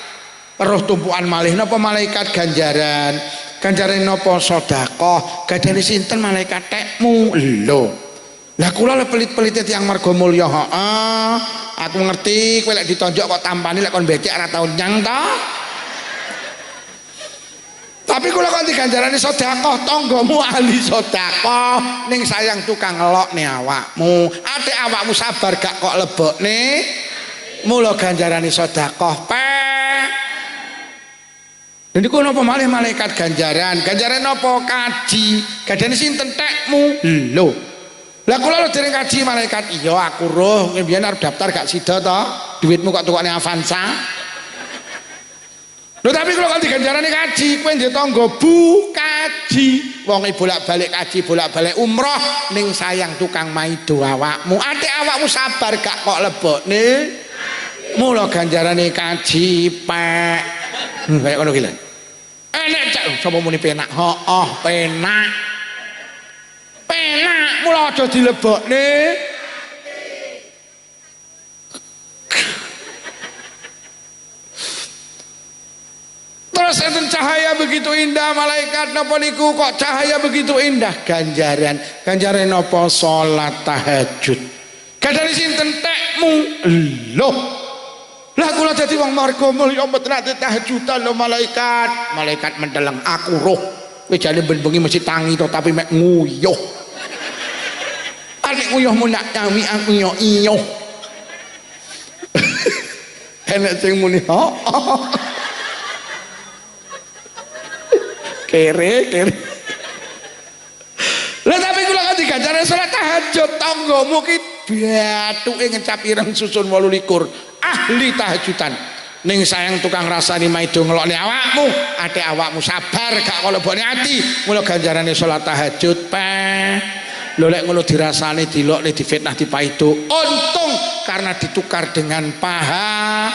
Roh tumpukan malih napa malaikat ganjaran. Ganjarane napa sedekah. Gadane sinten malaikat tekmu. Lho. Lah kula le pelit-pelite tiyang marga mulya, heeh. Aku ngerti kowe lek ditonjok kok tampani lek kon becek ora tau nyang ta. Tapi kula kon diganjarane sedekah, tanggamu ahli sedekah, ning sayang tukang ngelokne awakmu. Atik awakmu sabar gak kok lebokne. Mula ganjarane sedekah, Pak. Lha niku napa malih malaikat ganjaran? Ganjaran napa? Kaji. Gadane sinten tekmu? Lho. Lah kula lho dereng kaji malaikat. Iya aku roh mbiyen arep daftar gak sida to. Duitmu kok tukane Avanza. Lho tapi kula kan diganjarane kaji, kowe ndek tangga bu kaji. Wong bolak-balik kaji, bolak-balik umroh ning sayang tukang maido awakmu. Atik awakmu sabar gak kok lebokne. Mula ganjarane kaji, Pak. Kayak ngono ki lho. Enek cak sapa muni penak? Heeh, penak. Penak mula aja dilebokne. cahaya begitu indah malaikat napa niku kok cahaya begitu indah ganjaran napa salat tahajud gadane sinten tekmu loh lah kula dadi wong marga mulya mboten nate tahajudan lho malaikat mendeleng aku roh kowe jane ben-bengi mesti tangi to tapi mek nguyuh arek nguyuhmu nak nyawi aku yo iyo enek sing muni kere lah tapi kula kan diganjare salat tahajud tanggamu ki bathuke ngecap ireng susun 28 ahli tahajudan ning sayang tukang rasani maido ngelokne awakmu ate awakmu sabar gak kolebone ati mula ganjarane salat tahajud lho lek ngono dirasani dilokne difitnah dipaido untung karena ditukar dengan paha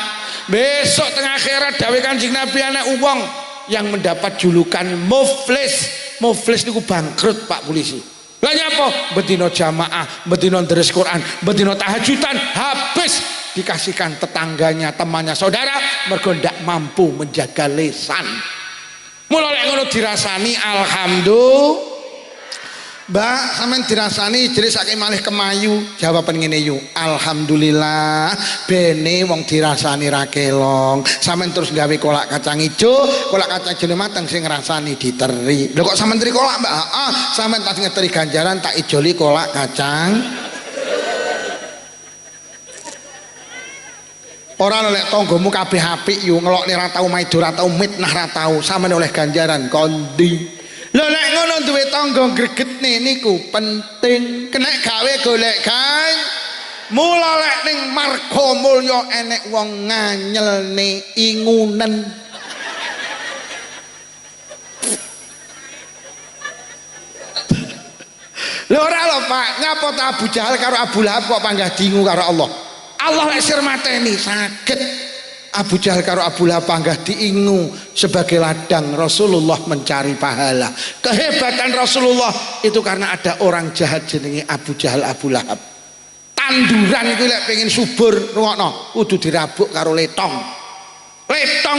besok tengah akhirat dawuh Kanjeng Nabi ana wong yang mendapat julukan muflis niku bangkrut Pak Polisi lah nyapa bedino jamaah bedino deres Quran bedino tahajudan habis dikasihkan tetangganya temannya saudara mergo ndak mampu menjaga lisan mula lek ngono dirasani alhamdulillah Mbak sampean dirasani jenis akeh malih kemayu jawaban ngene yu alhamdulillah bene wong dirasani ra kelong sampean terus gawe kolak kacang ijo kolak kacang ijo mateng sing ngrasani diteri lho kok sampean teri kolak Mbak sampean tak ngeteri ganjaran tak ijoli kolak kacang ora lek tanggamu kabeh apik yu ngelokne ra tau maido ra tau mitnah ra tau sampean oleh ganjaran kondi lho nek ngono duwe tangga gregetne niku penting kena gawe golek kan mula lek ning marga mulya enek wong nganyelne ingunen lho ora lho Pak nyapa ta Abu Jahal karo Abu Lahab kok panggah dingu karo Allah lek sir mateni saged Abu Jahal karo Abu Lahab panggah diingu sebagai ladang Rasulullah mencari pahala kehebatan Rasulullah itu karena ada orang jahat jenenge Abu Jahal Abu Lahab tanduran itu lek pengen subur rungokno kudu dirabuk karo letong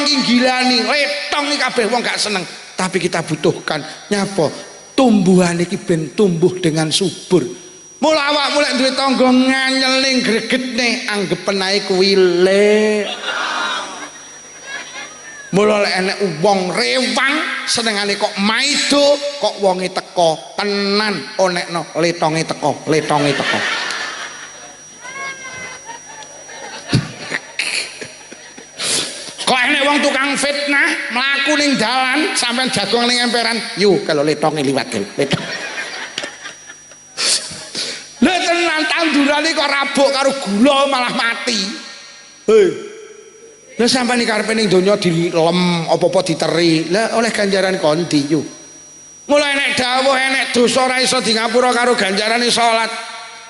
ki gilani letong iki kabeh wong gak seneng tapi kita butuhkan nyapa tumbuhan iki ben tumbuh dengan subur mula awakmu lek duwe tangga nganyel ning gregetne anggepen ae kuwi le mula lek enek wong rewang senengane kok maido kok wonge teko tenan onekno letonge teko kok enek wong tukang fitnah mlaku ning dalan sampean jagung ning emperan yuk kalau letonge liwat letong lha tenan tandurane kok rabuk karo gula malah mati hei lah sampeyan karepe ning donya dilem apa-apa diteri lah oleh ganjaran kondi yo mulai enek dawuh enek dosa ora iso di ngapura karo ganjarane salat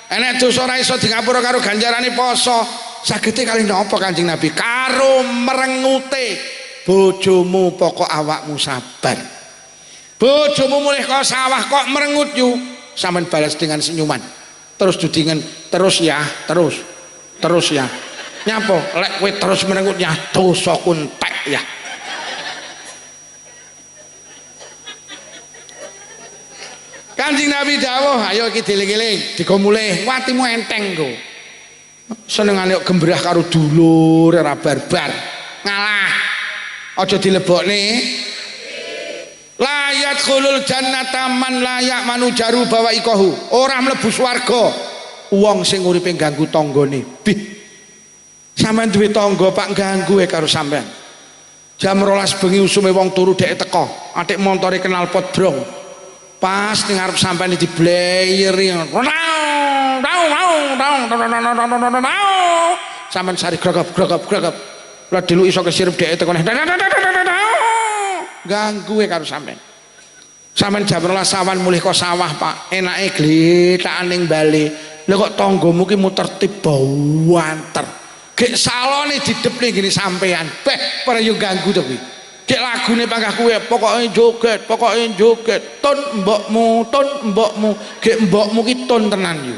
enek dosa ora iso di ngapura karo ganjarane poso sagete kali napa Kanjeng Nabi karo merengute bojomu pokok awakmu sabar bojomu mulih kok sawah kok merengut yo sampean balas dengan senyuman terus dudingen terus ya nyapa lek kowe terus menengutnya dosa kuntek ya Kanjeng Nabi dawuh ayo iki dieling-eling digo mulih watimu enteng go senengane kok gembrah karo dulur ora barbar ngalah aja dilebokne layat khulul jannata man layak manujaru bawa ikohu ora mlebu swarga wong sing uripe ganggu tanggane bih sampean duwe tangga Pak ganggu karo sampean jam 12 bengi usume wong turu dhek teko atik montore kenal pot brong pas ning arep sampean diblayeri sampean sari grogop lha dilu iso kesirep dhek teko ganggu karo sampean jam 12 sawan mulih kok sawah Pak enake gletakan ning bali lha kok tanggamu ki muter tiba wanter gek salone didepne gini sampean beh para yo ganggu to kuwi gek lagune panggah kuwe pokoke joget ton mbokmu gek mbokmu ki ton tenan yo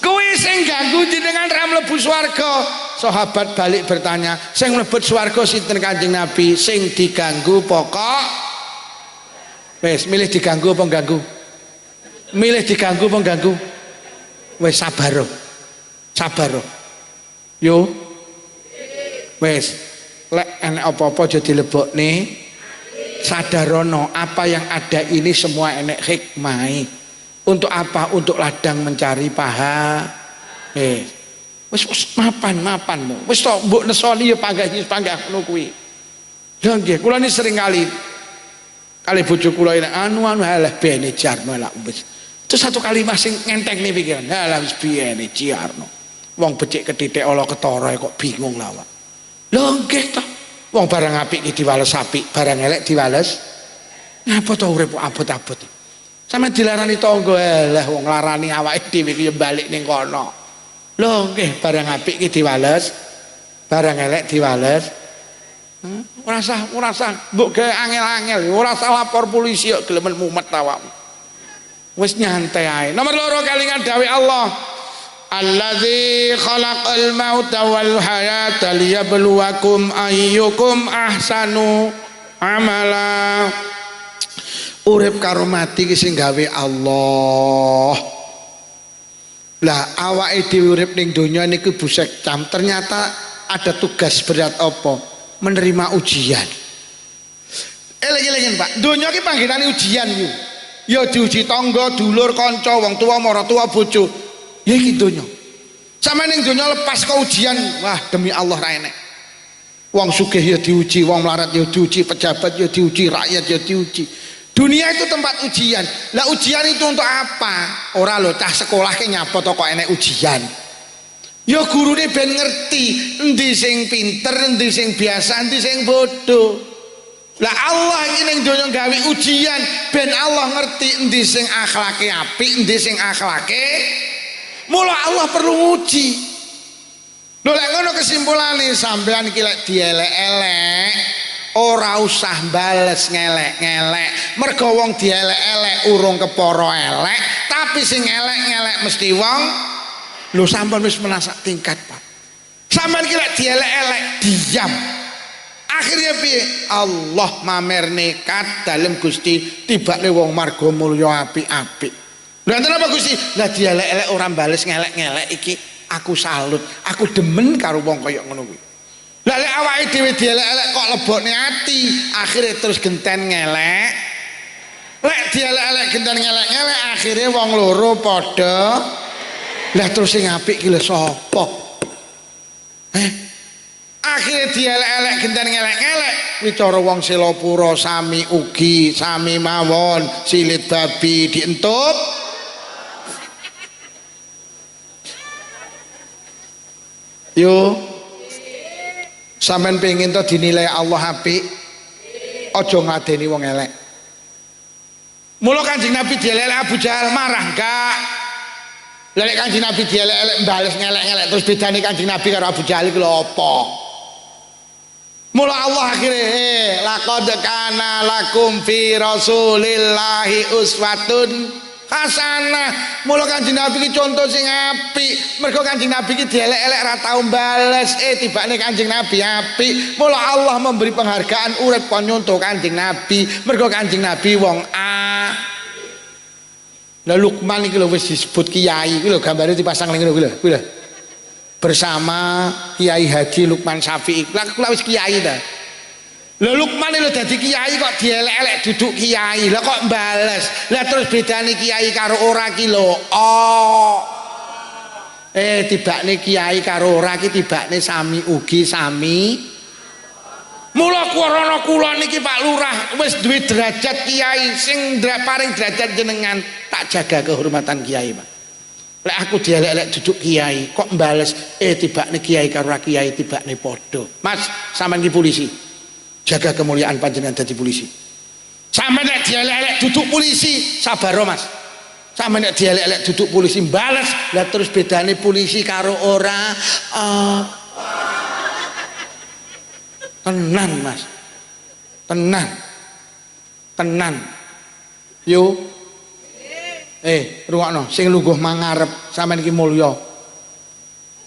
kuwi sing ganggu jenengan ra mlebu swarga sahabat balik bertanya, sing mlebet swarga sinten Kanjeng Nabi? Sing diganggu pokok. Wis milih diganggu apa ganggu? Milih diganggu apa ganggu? Wis sabar. Sabar. Yo. Wis lek enek apa-apa aja dilebokne. Sadarono apa yang ada ini semua enek hikmah. Untuk apa? Untuk ladang mencari paha. Wis mapan wis tok mbok nesoni ya panggah ngono kuwi. Lha nggih kula ni sering kali bojo kula anu halah bene jarno lak wis. Itu satu kalimat sing ngentekne pikiran. Halah wis bene jarno. Wong becik ketitik ala ketara kok bingung lah awak. Lha nggih to. Wong barang apik iki diwales apik, barang elek diwales. Ngapa to urip abot-abot. Sampe dilarani tangga halah wong larani awake dhewe iki ya balik ning kono. Lho nggih barang apik iki diwales, barang elek diwales. Ora usah mbok gawe angel-angel, ora usah lapor polisi kok gelemen mumet awakmu. Wis nyantai ae. Nomor 2 kelingan dawuh Allah. Allazi khalaqal mauta wal hayata liyabluwakum ayyukum ahsanu amala. Urip karo mati ki sing gawe Allah. Lah awake dhewe urip ning donya niku busek cam, ternyata ada tugas berat apa? Menerima ujian. Eling-elingen Pak, donya ki panggenane ujian yo. Ya diuji tangga, dulur, kanca, wong tuwa, maratuwa, bojo. Ya iki donya. Sampe ning donya lepas ke ujian, wah demi Allah ra enek. Wong sugih ya diuji, wong melarat ya diuji, pejabat ya diuji, rakyat ya diuji. Dunia itu tempat ujian. Lah ujian itu untuk apa? Ora lho cah sekolah ke nyapa to kok enek ujian. Ya gurune ben ngerti endi sing pinter, endi sing biasa, endi sing bodoh. Lah Allah iki ning donya gawe ujian ben Allah ngerti endi sing akhlake apik, endi sing akhlake. Mula Allah perlu nguji. Lho lek ngono kesimpulane sampean iki lek dielek-elek ora usah bales ngelek-ngelek. Mergo wong dielek-elek urung kepara elek, tapi sing elek-ngelek mesti wong. Lho sampean wis menasak tingkat, Pak. Sampean ki lek dielek-elek diam. Akhirnya piye? Allah mamer nekat dalem Gusti tibane wong marga mulya apik-apik. Lha enten apa Gusti? Lah dielek-elek ora bales ngelek-ngelek iki aku salut. Aku demen karo wong kaya ngono kuwi. Lah lek awake dhewe dielek-elek kok lebokne ati, akhirnya terus genten ngelek. Lek dielek-elek genten ngelek-ngelek akhirnya wong loro padha. Lah terus sing apik ki lho sapa? Akhirnya dielek-elek genten ngelek-ngelek kuwi cara wong Selapura sami ugi, sami mawon, silit babi dientup. Yo sampean pengen to dinilai Allah apik, aja ngadeni wong elek. Mula Kanjeng Nabi dielek Abu Jahal marah enggak? Lek Kanjeng Nabi dielek-elek bales ngelek-ngelek terus bedane Kanjeng Nabi karo Abu Jahal iki lho apa? Mula Allah akhirnya laqad kana lakum fi rasulillahi uswatun hasanah. Mula Kanjeng Nabi iki contoh sing apik. Mergo Kanjeng Nabi iki dielek-elek ra tau bales, tibane Kanjeng Nabi apik. Mula Allah memberi penghargaan urip kon nyontoh Kanjeng Nabi. Mergo Kanjeng Nabi wong A. Lah Lukman iki lho wis disebut kiai, iki lho gambare dipasang ning ngene kuwi lho. Bersama Kiai Haji Lukman Syafi'i. Lah kula wis kiai ta. Lah Lukman lho dadi kiai kok dielek-elek duduk kiai. Lah kok bales. Lah terus bedane kiai karo ora ki lho. Oh. Tibakne kiai karo ora ki tibakne sami ugi sami. Mula kurono kula niki Pak Lurah wis duwe derajat kiai sing paring derajat jenengan, tak jaga kehormatan kiai, Pak. Lek aku dielek-elek duduk kiai kok bales tibakne kiai karo ora kiai tibakne padha. Mas, sampean ki polisi. Jaga kemuliaan panjenengan dadi polisi. Sampeyan nek dielek-elek duduk polisi, sabar Mas. Sampeyan nek dielek-elek duduk polisi bales, lah terus bedane polisi karo ora tenan Mas. Tenan. Yo. Rungokno sing lungguh mangarep sampeyan iki mulya.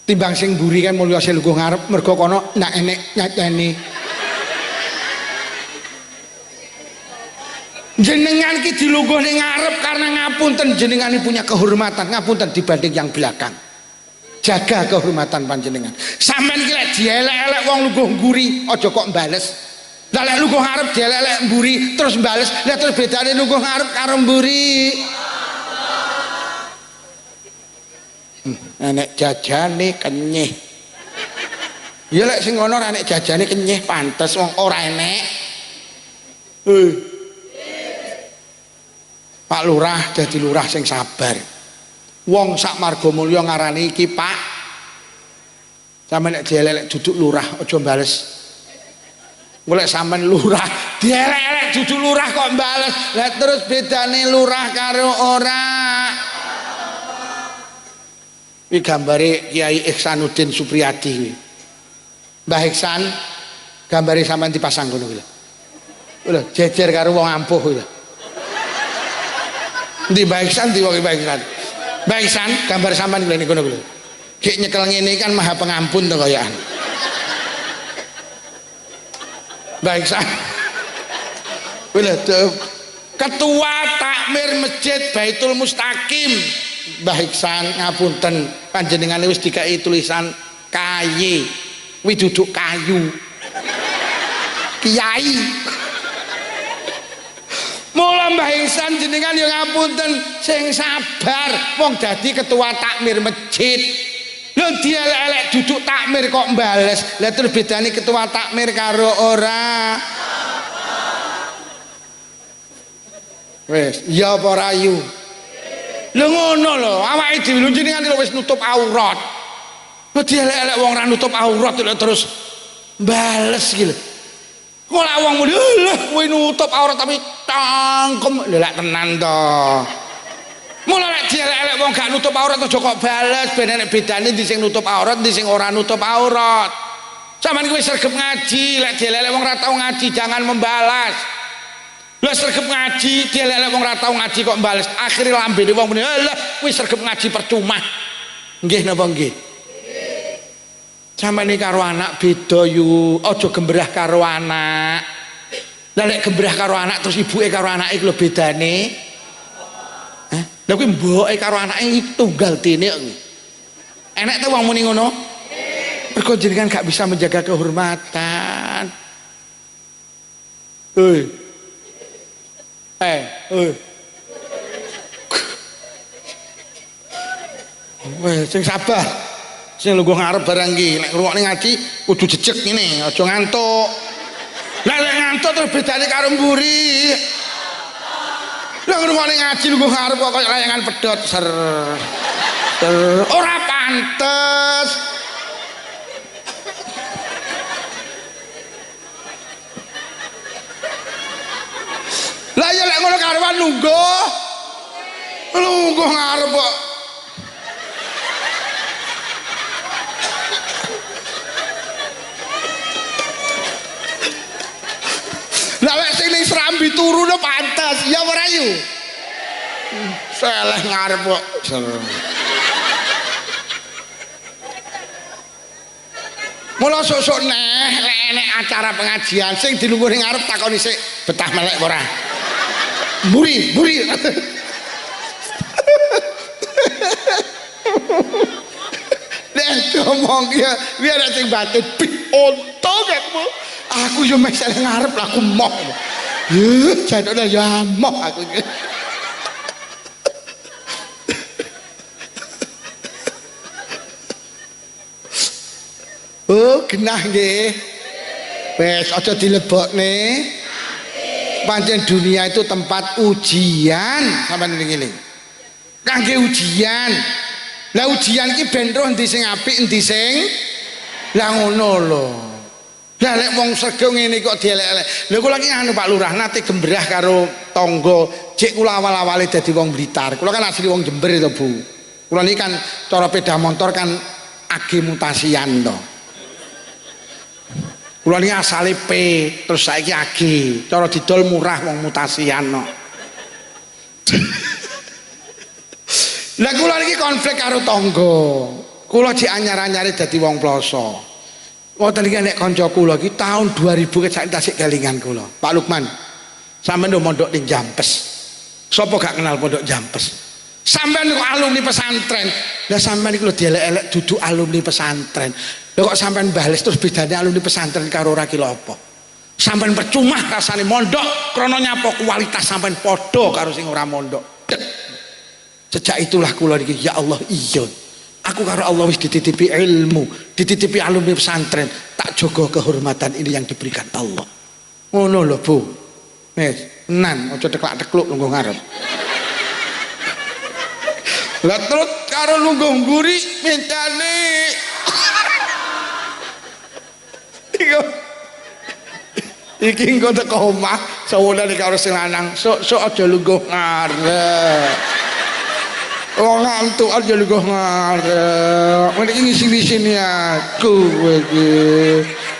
Timbang sing mburi kan mulya sing lungguh ngarep mergo kono nak enek nyateni. Jenengan ki dilungguh ning ngarep karena ngapunten jenengan punya kehormatan, ngapunten dibanding yang belakang. Jaga kehormatan panjenengan. Sampeyan ki lek dielek-elek wong lungguh mburi aja kok mbales. Lah lek lungguh ngarep dielek-elek mburi terus mbales, lah terus bedane lungguh ngarep karo mburi. Enek jajane kenyih. Ya lek sing ngono enek jajane kenyih pantes wong ora enek. Pak Lurah dadi lurah sing sabar. Wong sak Margomulya ngarani iki Pak. Sampe nek dielek duduk lurah aja mbales. Golek sampean lurah dielek-elek duduk lurah kok mbales. Lah terus bedane lurah karo ora. Ini gambare Kiai Ihsanuddin Supriyadi. Mbah Ihsan gambare sampean dipasang ngono kuwi. Lho, jejer karo wong ampuh kuwi. Ndi Mbah Ihsan di wong Mbah Ihsan. Mbah Ihsan gambar sampean kuwi niku lho. Gek nyekel ngene kan Maha Pengampun to kayaan. Mbah Ihsan. Kuwi lho Ketua Takmir Masjid Baitul Mustaqim. Mbah Ihsan ngapunten panjenengane wis dikai tulisan kaye kuwi duduk kayu kiai mula Mbah Ihsan jenengan yo ngapunten sing sabar wong dadi ketua takmir masjid lho dielek-elek duduk takmir kok mbales lha terus bedane ketua takmir karo ora wis ya apa rayu. Lho ngono lho, awake dhewe jenengan wis nutup aurat. Kok dielek-elek wong ora nutup aurat terus bales iki lho. Kok lak wong muni lho kowe nutup aurat tapi cangkem lho lak tenan to. Mula lek dielek-elek wong gak nutup aurat aja kok bales ben nek bedane ndi sing nutup aurat ndi sing ora nutup aurat. Sampeyan kuwi sregep ngaji, lek dielek-elek wong ora tau ngaji jangan membalas. Lah sregep ngaji dielek-elek wong ora tau ngaji kok mbales akhire lambene wong muni lha kuwi sregep ngaji percuma nggih napa nggih sampeyan karo anak beda yu aja gembrah karo anak lah lek gembrah karo anak terus ibuke karo anake lho bedane lha kuwi mboke karo anake tunggal dene enek ta wong muni ngono mergo jenengan gak bisa menjaga kehormatan sing sabar sing lungguh ngarep barang iki nek ngrungokne ngaji kudu jejeg ngene aja ngantuk lah lek ngantuk terus bedane karo mburi lah ngrungokne ngaji lungguh ngarep kok kaya layangan pedhot ser ora pantes lah ya lek ngono karewan lungguh ngarep kok lah lek sing ning Serambi turune pantes ya ora yu seleh ngarep kok mula sok-sok neh lek enek acara pengajian sing dilungguh ning ngarep takoni sik betah melek ora buri nek ngomong ya biar sing batin ontong aku yo mek seleh ngarep lah aku moh jadone ya moh aku oh genah nggih wis aja dilebokne pancen dunia itu tempat ujian sampeyan ngene kangge ujian lah ujian ki ben roh endi sing apik endi sing lah ngono lho lah lek wong sregep ngene kok dielek-elek lha kula ki anu Pak Lurah nate gembrah karo tangga jek kula awal-awale dadi wong Blitar kula kan asli wong Jember to Bu kula niki kan cara sepeda motor kan age mutasian to kula niki asale P terus saiki age cara didol murah wong mutasian no. Lah kula niki konflik karo tangga Kula jek anyar-anyare dadi wong ploso. Wonten iki nek kanca kula iki tahun 2000 sak tasik kelingan kula. Pak Lukman, sampeyan ndo mondok ning Jampes. Sapa gak kenal pondok Jampes? Sampeyan kok alumni pesantren. Lah sampeyan iki lho dielek-elek dudu alumni pesantren. Lah kok sampeyan bales terus bedane alumni pesantren karo ora ki lho apa? Sampeyan percuma rasane mondok krana nyapa kualitas sampeyan padha karo sing ora mondok. Sejak itulah kula niki ya Allah iya. Aku karo Allah wis dititipi ilmu, dititipi alumni pesantren, tak jaga kehormatan ini yang diberikan Allah. Ngono lho, Bu. Wis, tenan, aja teklak-tekluk lungguh ngarep. Lah terus karo lungguh mburi mintane. Iki engko teko omah, sawulane karo sing lanang, sok aja lungguh ngarep. Wong ngantuk aja lho kok ngarep. Mriki ngisi-wisini aku iki.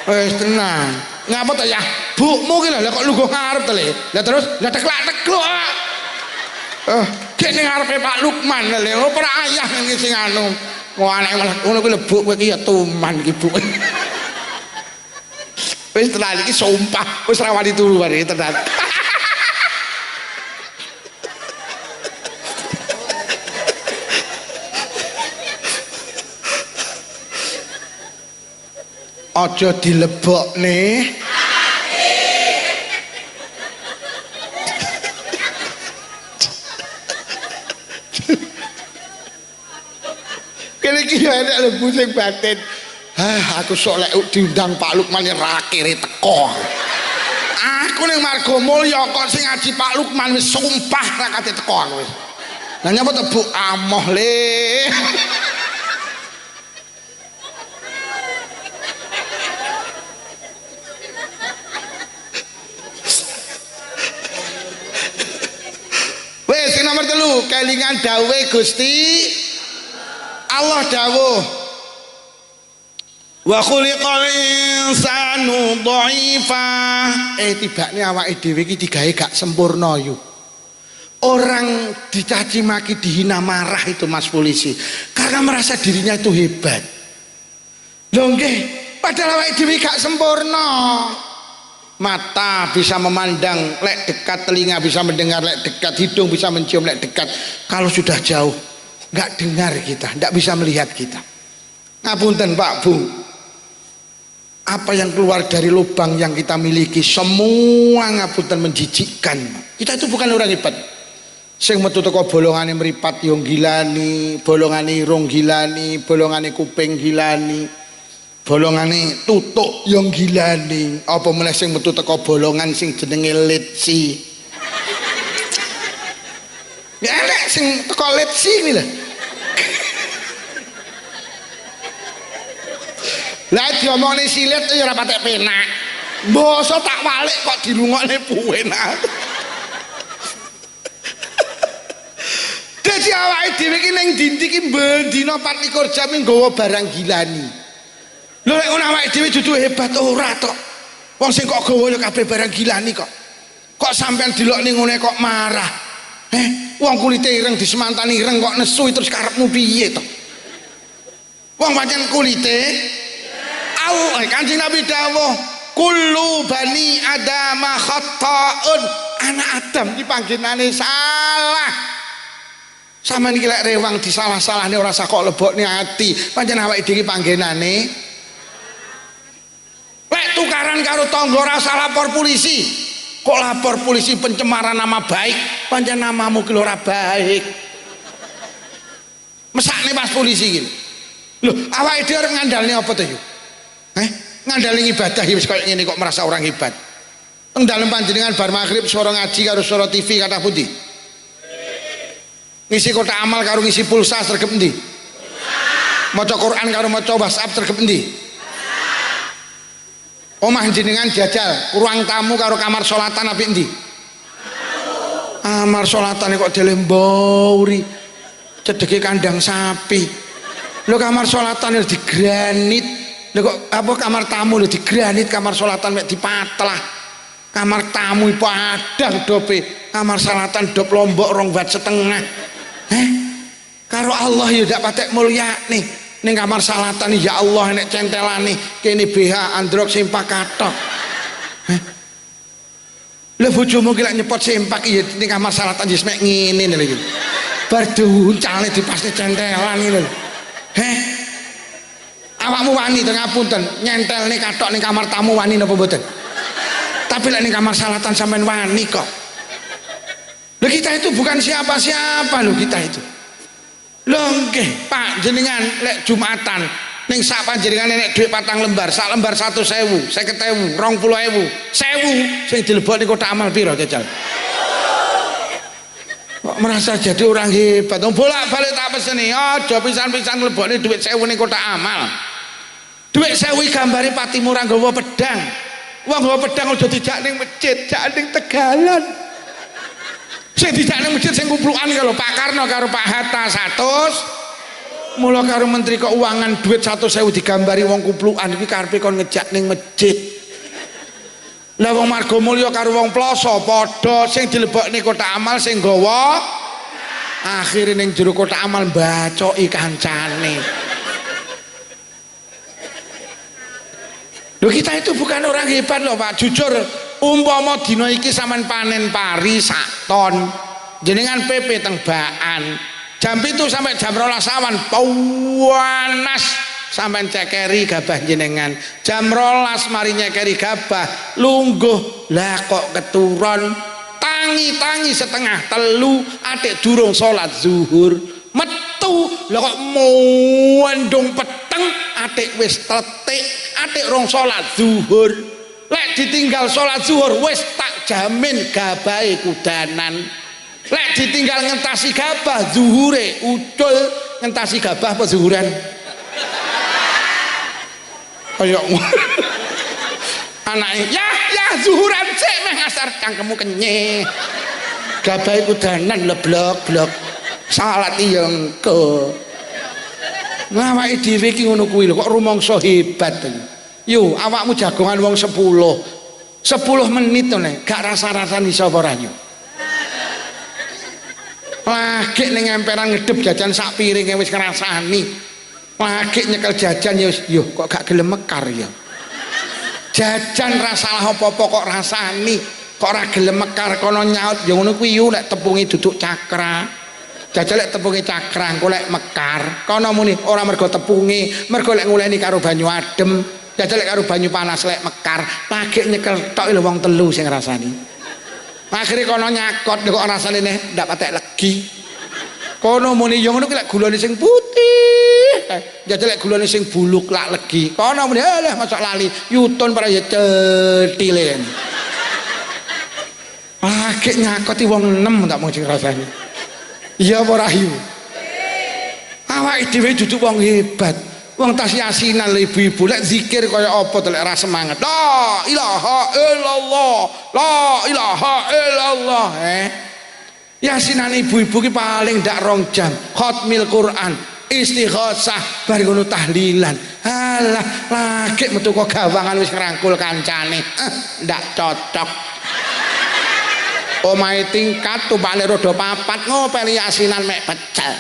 Wis tenang. Ngapa to ya? Bukmu ki lho kok lungguh ngarep to le. Lah terus lah teklak-tekluk. Kene ngarepe Pak Lukman le. Ora ayah ngisi anu. Wong anake malah ngono kuwi lho buk kowe iki ya tuman iki buk. Wis tenan iki sumpah wis ra wani turu bare tenan. Aja dilebokne kene iki ya enek lebu sing batin. Aku sok lek diundang Pak Lukman ra kere teko. Aku ning Margomulya kok sing ngaji Pak Lukman wis sumpah ra kate teko aku wis. Lah nyapa to Bu amoh le. Nomor 3 kelingan dawuhe Gusti Allah dawuh wa khuliqal insanu dhaifa tibane awake dhewe iki digawe gak sempurna yu. Orang dicaci maki dihina marah itu Mas polisi karena merasa dirinya itu hebat. Lho nggih padahal awake dhewe gak sempurna. Mata bisa memandang lek dekat, telinga bisa mendengar lek dekat, hidung bisa mencium lek dekat. Kalau sudah jauh nggak dengar kita, nggak bisa melihat kita. Ngapunten Pak Bu, apa yang keluar dari lubang yang kita miliki semua ngapunten menjijikkan. Kita itu bukan orang hebat. Sing metu teko bolongane mripat yo gilani, bolongane irung gilani, bolongane kuping gilani. Bolongane tutuk yang gilani, apa meneh sing metu teko bolongan sing jenenge litsi. Ya enek sing teko litsi iki lho. Lah diomongne silit ya ora patek penak. Basa tak walik kok dirungokne puenak. Dadi awake dhewe iki ning dindi iki bendina 24 jam nggawa barang gilani. Lho nek ngono awake dhewe dudu hebat ora tok. Wong sing kok gawa ya kabeh barang gilani kok. Kok sampean delok ning ngene kok marah. Wong kulite ireng disemantani ireng kok nesu terus karepmu piye to? Wong pancen kulite Kanjeng Nabi dawuh, kullu bani adama khata'un. Anak Adam iki panggenane salah. Sampeyan iki lek rewang disalah-salahne ora usah kok lebokne ati. Pancen awake dhewe panggenane tukaran karo tangga ora usah lapor polisi. Kok lapor polisi pencemaran nama baik, pancen namamu ki ora baik. Mesakne pas polisi iki. Lho, awake dhewe arep ngandalne apa to yo? Ngandalne ibadah wis koyo ngene kok merasa orang hebat. Teng dalem panjenengan bar magrib suara ngaji karo suara TV kathah pundi? Ngisi kotak amal karo ngisi pulsa sregep endi? Maca Quran karo maca WhatsApp sregep endi? Omah jenengan jajal ruang tamu karo kamar sholatan apik endi? Kamar sholatane kok dele mbauri cedeke kandang sapi. Lho kamar sholatane di granit. Lho kok apa kamar tamu lho di granit, kamar sholatan mek dipatlah. Kamar tamu padang dope, kamar sholatan dop Lombok 2,5 bat. Karo Allah ya ndak patek mulya nih. ning kamar salatan ya Allah nek centelane kene BH androk sempak katok. Lha bojomu ki lek nyepot sempak ya ning kamar salatan wis mek ngene lho iki. Bar duncale dipasne centelan iki lho. Awakmu wani to ngapunten nyentelne katok ning kamar tamu wani napa mboten? Tapi lek ning kamar salatan sampean wani kok. Lho kita itu bukan siapa-siapa lho kita itu. Lho nggih Pak jenengan lek Jumatan ning sak panjenengan nek dhuwit 4 lembar, sak lembar 100.000, 50.000, 20.000, 1.000 sing dilebokne kotak amal piro jajal? Kok merasa jadi orang hebat? Bolak-balik tak peseni, aja pisan-pisan mlebokne dhuwit 1.000 ning kotak amal. Dhuwit 1.000 gambare Pati Murah nggawa pedang. Wong nggawa pedang aja dijak ning masjid, jak ning Tegalan. Sing dijak ning masjid sing kumplukan karo Pak Karno karo Pak Hatta 100. Mula karo Menteri Keuangan duit 100.000 digambari wong kumplukan iki karepe kon ngejak ning masjid. Lah wong Margomulya karo wong Ploso padha sing dilebokne kotak amal sing nggawa akhire ning jero kotak amal bacoki kancane. Loh kita itu bukan orang hebat loh Pak, jujur umpama dina iki sampean panen pari sak ton jenengan PP teng Baan jam 7 sampai jam 12 awan panas sampean cekeri gabah jenengan jam 12 mari nyekeri gabah lungguh lah kok keturun tangi-tangi setengah telu atik durung salat zuhur metu lah kok mondong peteng atik wis tetik atik rong salat zuhur lek ditinggal salat zuhur wis tak jamin gabahe kudanan lek ditinggal ngentasi gabah zuhure ucul ngentasi gabah apa zuhuran kaya anake ya zuhuran sik meh asar cangkemmu kenyeh gabahe kudanan leblok-blok salat iya engko awake dhewe iki ngono kuwi lho kok rumangsa hebat yo awakmu jagongan wong 10 menit to nek gak rasa-rasani sapa ra yo lagi ning emperan ngedep jajan sak piring wis ngrasani lagi nyekel jajan yo kok gak gelem mekar ya jajan ra salah apa-apa kok rasani kok ora gelem mekar kono nyaut ya ngono kuwi yo nek tepungi duduk cakra jajal lek tepungi cakra engko lek mekar kono muni ora mergo tepungi mergo lek nguleni karo banyu adem jajal lek karo banyu panas lek mekar lagi nyekel tok lho wong telu sing ngrasani akhire kono nyakot kok rasane ndak patek legi kono muni yo ngono ki lek gulane sing putih jajal lek gulane sing buluk lak legi kono muni alah masak lali yutun para ya cethilen lagi nyakoti wong 6 tak mau rasane iya apa rayu awake dhewe duduk wong hebat wong tas yasinan ibu-ibu lek zikir kaya apa to lek ra semangat la ilaha illallah la ilaha illallah yasinan ibu-ibu ki paling ndak 2 jam khatmil Quran istighosah bar ngono tahlilan alah lagi metu kok gawangan wis ngrangkul kancane ndak cocok omahe tingkat tumpakne rodo 4 ngopeli yasinan mek pecel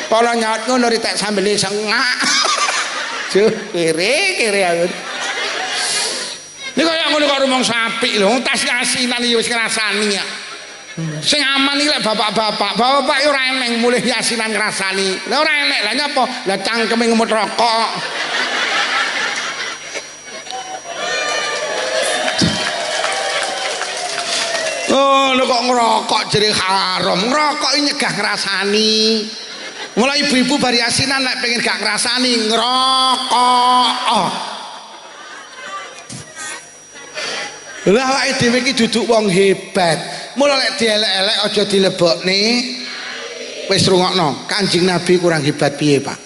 kala nyaut ngono ritek sambel sengak juh kiri aku iki kaya ngono kok rumong sapi lho tas yasinan iki wis ngrasani ya sing aman iki lek bapak-bapak yo ora eneng mulih yasinan ngrasani lha ora enek lha nyapa lah cangkeme ngemut rokok oh lho kok ngerokok jadi haram ngerokok ini nyegah ngrasani mulai ibu-ibu bari yasinan nek pengen gak ngrasani ngerokok lah awake dhewe iki duduk wong hebat mula lek dielek-elek aja dilebokne wis rungokno Kanjeng Nabi kurang hebat piye Pak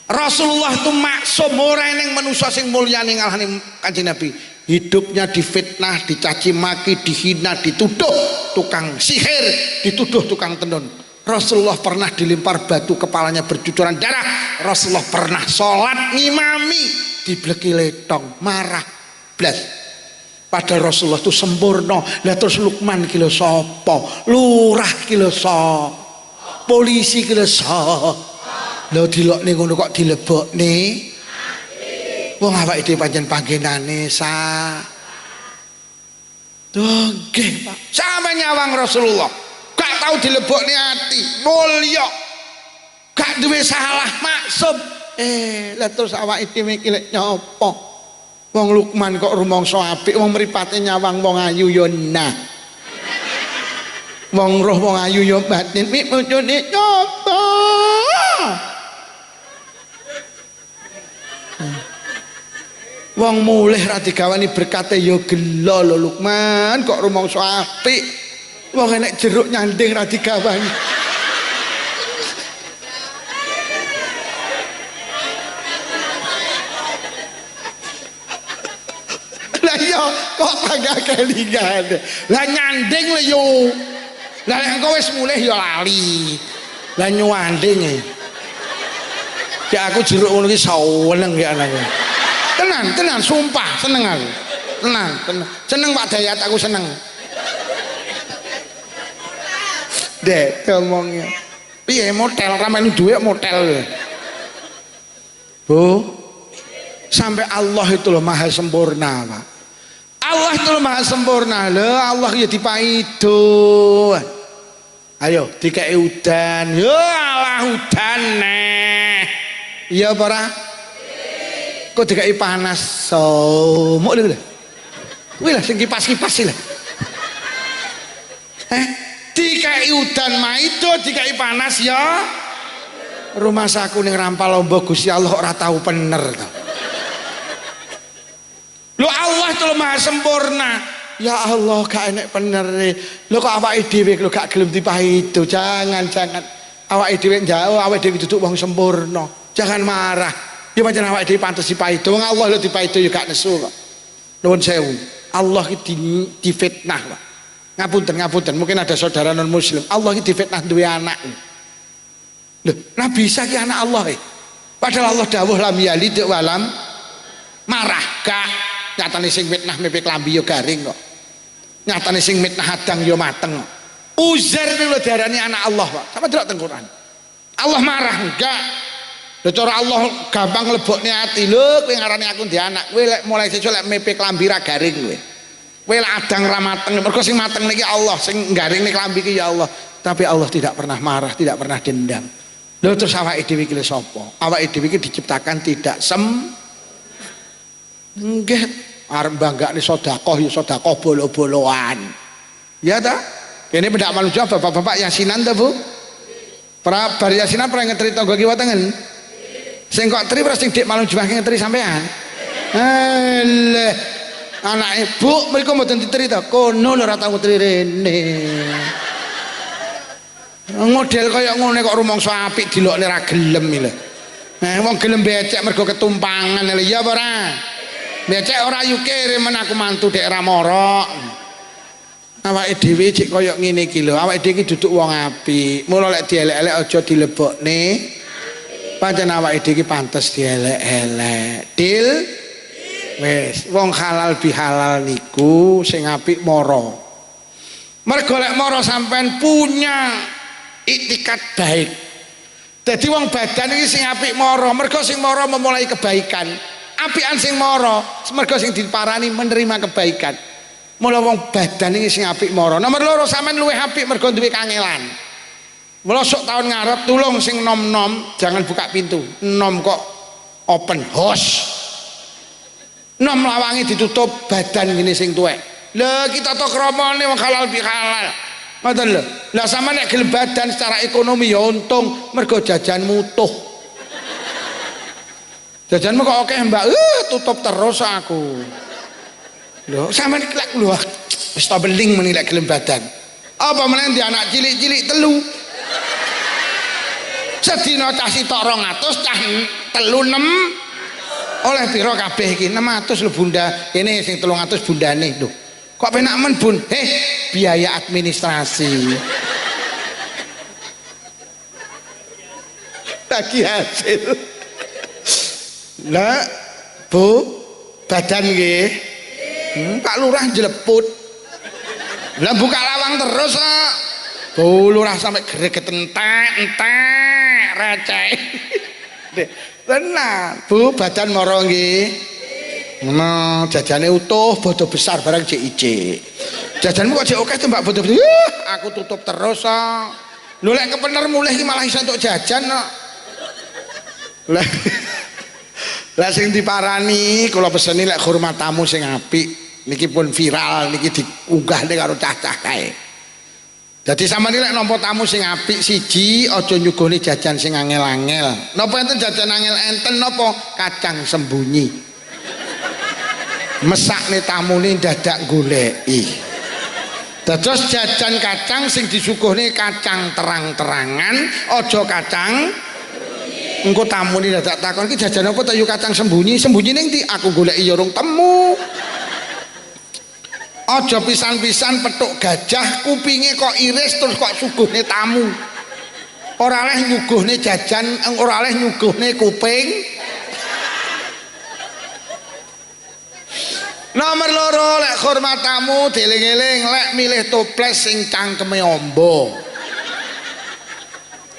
Rasulullah itu maksum ora eneng manusa sing mulya ning ngalahane Kanjeng Nabi hidupnya difitnah, dicaci maki, dihina, dituduh tukang sihir, dituduh tukang tenun. Rasulullah pernah dilempar batu kepalanya bercucuran darah. Rasulullah pernah sholat ngimami dibleki letong marah blas. Padahal Rasulullah itu sempurna. Lah terus Lukman kilo sopo, lurah kilo so, polisi kilo so, Lho dilokne ngono kok dilebokne. Wong awake dhewe pancen panggenane Duh nggih, Pak. Sampe nyawang Rasulullah. Gak tau dilebokne ati, mulya. Gak duwe salah maksud. Lah terus awake dhewe iki lek nyapa? Wong Lukman kok rumangsa apik, wong mripate nyawang wong ayu ya nah. Wong roh wong ayu ya batin, mik bojone nyapa? Wong mulih ra digawani berkate ya gelo lho Lukman kok rumangsa apik. Wong enek jeruk nyanding ra digawani. Lah iya kok kagak kelingan. Lah nyanding lho yo. Lah nek engko wis mulih ya lali. Lah nyanding e. Ya aku jeruk ngono iki seneng ya anakku. Tenan sumpah seneng aku. Tenan. Seneng Pak Dayat aku seneng. Dek ngomongnya. Piye motel ramen duwe motel. Bu. Sampai Allah itu loh maha sempurna, Pak. Allah itu loh maha sempurna. Loh Allah ya dipaido. Ayo dikei udan. Ya Allah udan neh. Iya para. Kok dikei panas. So, mau lho. Kuwi lah sing kipas-kipas sih lah. Dikei udan maido, dikei panas ya. Rumah saku ning Rampal Lombok Gusti Allah ora tahu bener to. Lho Allah itu maha sempurna. Ya Allah gak enek bener. Lho kok awake dhewe lho gak gelem dipaido. Jangan. Awake dhewe njauh, awake dhewe duduk wong sempurna. Jangan marah. Ya pancen awake dhewe pantes dipaido. Wong Allah lho dipaido ya gak nesu kok. Nuwun sewu. Allah iki difitnah, Pak. Ngapunten. Mungkin ada saudara non muslim. Allah iki difitnah duwe anak. Loh, Nabi Isa ki anak Allah. Padahal Allah dawuh lam yalid walam marah gak. Nyatane sing fitnah mimpi klambi yo garing kok. Nyatane sing fitnah hadang yo mateng kok. Uzair niku lho diarani anak Allah, Pak. Sampe delok teng Quran. Allah marah enggak. Lho cara Allah gampang lebokne ati. Lho kowe ngarani aku di anak. Kowe lek mulai sesuk lek mimpi klambi ra garing kowe. Kowe lek adang ra mateng. Mergo sing mateng niki Allah, sing garing niki klambi iki ya Allah. Tapi Allah tidak pernah marah, tidak pernah dendam. Lho terus awake dhewe iki lho sapa? Awake dhewe iki diciptakan tidak nggih arep banggane sedekah ya sedekah bolo-boloan. Ya ta? Kene pendak manusia bapak-bapak yasinan ta, Bu? Pra bar yasinan pernah ngetri tangga kiwa tengen. Sing kok tri terus sing dik malu juwah ngetri sampean. Leh anake Bu mriku mboten ditri ta? Kono lho ora tau ngetri rene. Model kaya ngene kok rumangsa apik dilokne ra gelem iki lho. Wong gelem becek mergo ketumpangan lho ya apa ora? Becek ora yu kirim aku mantu dek ra morok. Awake dhewe cek kaya ngene iki lho, awake dhewe iki duduk wong apik. Mula lek dielek-elek aja dilebokne. Pancen awake dhewe iki pantes dielek-elek. Dil wis wong halal bihalal niku sing apik mara. Mergo lek mara sampean punya iktikat baik. Dadi wong badan iki sing apik mara, mergo sing mara memulai kebaikan. Apian sing mara mergo sing diparani menerima kebaikan. Mula wong badan iki sing apik mara. Nomor loro sampean luwih apik mergo duwe kangelan. Mula sok taun ngarep tulung sing nom-nom jangan buka pintu. Nom kok open house. Nom lawange ditutup badan gini sing tuwek. Lha kita to kramane wong halal bihalal. Ngoten lho. Lah sampean nek gelem badan secara ekonomi ya untung mergo jajan mutuh. Jajanmu kok oke Mbak, tutup terus aku. Lho, sampean iki lek lho wis ta beling meni lek gelem badan. Apa meneh di anak cilik-cilik telu. Sedina cah sitok 200, cah telu 6. Oleh pira kabeh iki? 600 lho Bunda. Ini sing 300 bundane lho. Kok penak men Bun? Biaya administrasi. Lagi hasil. Lah Bu badan nggih Pak Lurah jleput lah buka lawang terus Lurah sampai greget entek receh. Tenan, Bu, badan mara nggih. Nah, jajane utuh, bodo besar barang cik. Jajanmu kok cek akeh to Mbak bodo besar. Aku tutup terus ah. Lho lek kepener mulih iki malah iso entuk jajan kok. Lah sing diparani kula peseni lek hormat tamu sing apik niki pun viral niki diunggahne karo cah-cah kae. Dadi sampeyan lek nampa tamu sing apik siji aja nyuguhne jajan sing angel-angel. Napa enten jajan angel enten napa kacang sembunyi. Mesakne tamune dadak goleki. Dados jajan kacang sing disuguhne kacang terang-terangan, aja kacang engko tamune dadak takon iki jajan apa ta yo kacang sembunyi. Sembunyi ning ndi? Aku goleki ya urung temu. Aja pisan-pisan petuk gajah kupinge kok iris terus kok suguhne tamu. Ora oleh nyuguhne jajan, ora oleh nyuguhne kuping. Nomor loro lek hormat tamu dieling-eling lek milih toples sing cangkeme amba.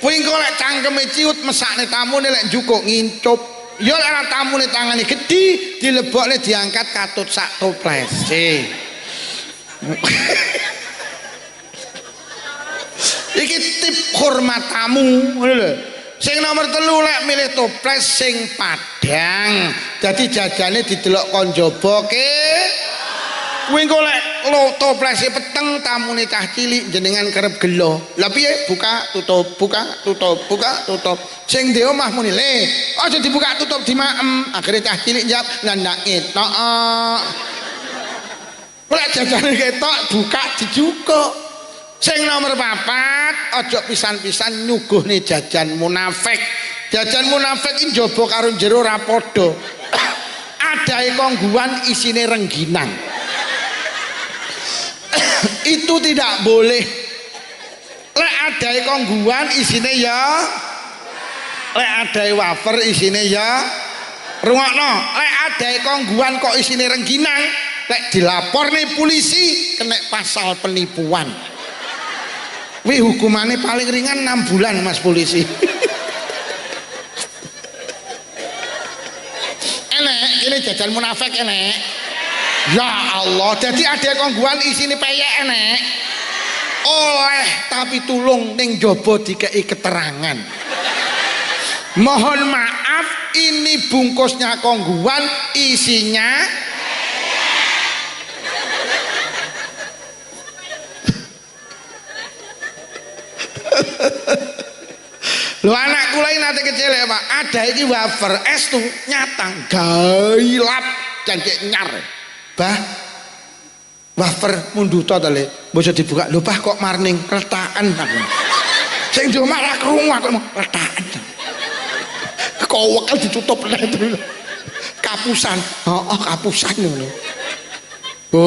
Kuwi engko lek cangkeme ciut mesakne tamune lek njukuk ngincup. Ya lek tamune tangane gedhi dilebokne diangkat katut sak toplese. Iki tip hormat tamu ngono lho. Sing nomor 3 lek milih toples sing padang. Dadi jajane didelok kon jaba ke. Kuwi engko lek toplese peteng tamune cah cilik jenengan kerep gelo. Lah piye? Buka tutup, buka tutup, buka tutup. Sing di omah muni le, aja dibuka tutup dimaem. Akhire cah cilik njawab ndak ketok. Lek jajane ketok buka dijukuk. Sing nomor 4 aja pisan-pisan nyuguhne jajan munafik. Jajan munafik iki njaba karo jero ora padha. Adae kongguan isine rengginang. Itu tidak boleh. Lek adae kongguan isine ya lek adae wafer isine ya rungokno. Lek adae kongguan kok isine rengginang, lek dilaporne polisi kena pasal penipuan. Wih hukumannya paling ringan 6 bulan mas polisi. Enek ini jajan munafik enek. Ya Allah, jadi ada kongguan isini peyek enek. Oleh tapi tulung ning jaba dikei keterangan. Mohon maaf ini bungkusnya kongguan isinya lho anak kula iki nate kecil ya Pak, ada iki wafer es tuh nyatang gailap jangkek nyar. Bah wafer munduta to le, mbok dibuka. Lho Pak kok marning keletakan aku. Sing di omah ra krungu aku keletakan. Kok ditutup itu. Kapusan. Heeh, kapusan ngono. Bu.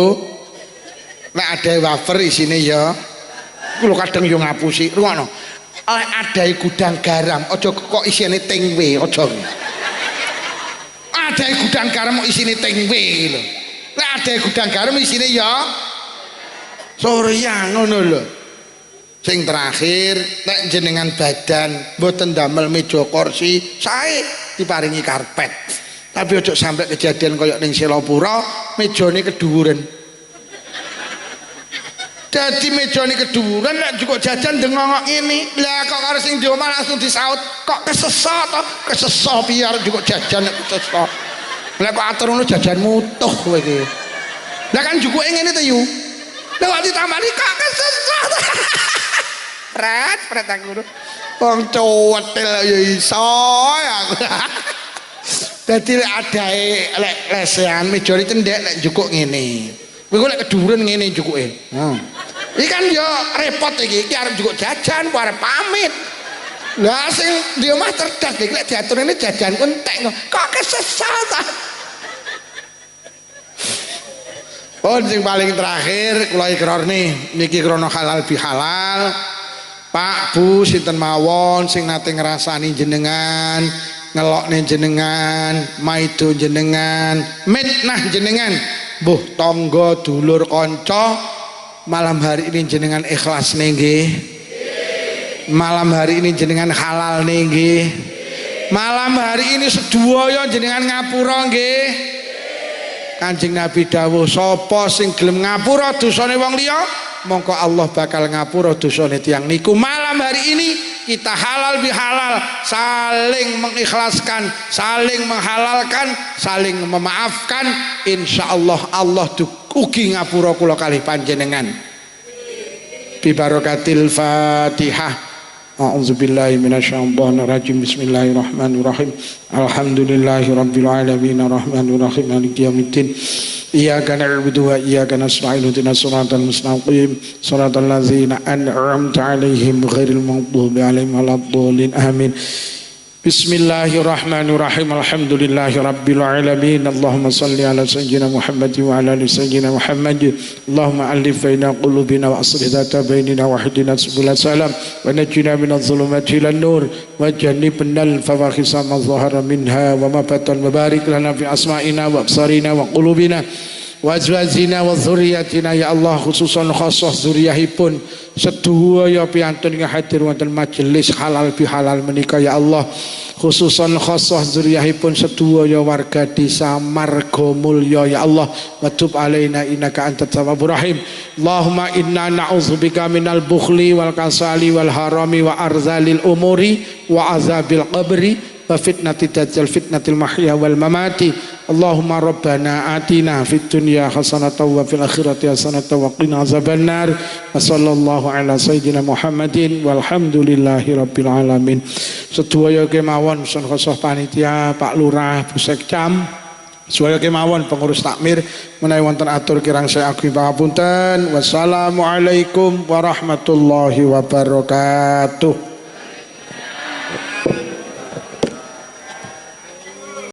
Nek ada wafer isine ya kula kadang yo ngapusi. Rungokno. Adai gudang garam aja kok isine tempe aja. Adai gudang garam isine tempe lho. Nek adai gudang garam isine ya Soryang ngono lho. Sing terakhir nek jenengan badan mboten damel meja kursi sae diparingi karpet. Tapi aja sampai kejadian kaya ning Selapura mejane kedhuwuren. Jadi mejane kedhuwuren nek cukup jajan dengongok ngene. Lah kok karo sing di omah langsung disaut, kok kesesa to? Kesesa biar cukup jajan nek kesesa. Lah kok atur ngono jajanmu utuh kowe iki. Lah kan jukuke ngene to yu. Lah kok ditambani kok kesesa. Pret aku ngono. Wong cuwetil ya iso ya. Dadi lek adae lek lesehan mejane cendhek lek jukuk ngene. Kowe lek kedhuwuren ngene jukuke. Iki kan yo repot iki arep njukuk jajan arep pamit. Lah sing di omah cerdas iki lek diaturne jajanku entek kok kesesal ta. Oh sing paling terakhir kula ikrarne niki krana halal bihalal. Pak Bu sinten mawon sing nate ngrasani jenengan, ngelokne jenengan, maido jenengan, mitnah jenengan, mbuh tangga dulur kanca malam hari ini jenengan ikhlas nggih Malam hari ini jenengan halal nggih. Malam hari ini sedaya jenengan ngapura nggih. Kanjeng Nabi dawuh sapa sing gelem ngapura dosane wong liya mongko Allah bakal ngapura dosane tiyang niku. Malam hari ini kita halal bihalal, saling mengikhlaskan, saling menghalalkan, saling memaafkan. Insyaallah Allah ugi ngapura kula kalih panjenengan. Bi barakatil Fatihah. A'udzubillahi minasyaitonir rajim. Bismillahirrahmanirrahim. Alhamdulillahirabbil alamin arrahmanir rahim maliki yaumiddin. Iyyaka na'budu wa iyyaka nasta'in ihdinas siratal mustaqim siratal ladzina an'amta 'alaihim ghairil maghdubi 'alaihim waladdallin. Amin. Bismillahirrahmanirrahim. Alhamdulillahirabbil alamin. Allahumma shalli ala sayyidina Muhammad wa ala ali sayyidina Muhammad. Allahumma alif baina qulubina wa aslih dhata bainina wa hdina subul salam wa najjina minadh dhulumati ilan nur wa jannibna al fawahisha ma dhahara minha wa ma batan wa barik lana fi asma'ina wa absarina wa qulubina wa azwajina wa dzurriyyatina ya Allah, khususan khassah dzurriyyahipun sedaya piantun ing hadir wonten majelis halal bihalal menika ya Allah, khususan khassah dzurriyyahipun sedaya warga desa Margomulya ya Allah, wa tub alaina innaka antat tawwabur rahim. Allahumma inna na'udzubika minal bukhli wal kasali wal harami wa arzalil umuri wa azabil qabri wa fitnati dajjal fitnatil mahya wal mamati. Allahumma rabbana atina fid dunya hasanatan wa fil akhirati hasanatan wa qina azabannar. Wa sallallahu ala sayyidina Muhammadin walhamdulillahi rabbil alamin. Sedaya kemawon sun khosah panitia Pak Lurah Bu Sekcam, sedaya kemawon pengurus takmir menawi wonten atur kirang saya ageng pangapunten. Wassalamualaikum warahmatullahi wabarakatuh.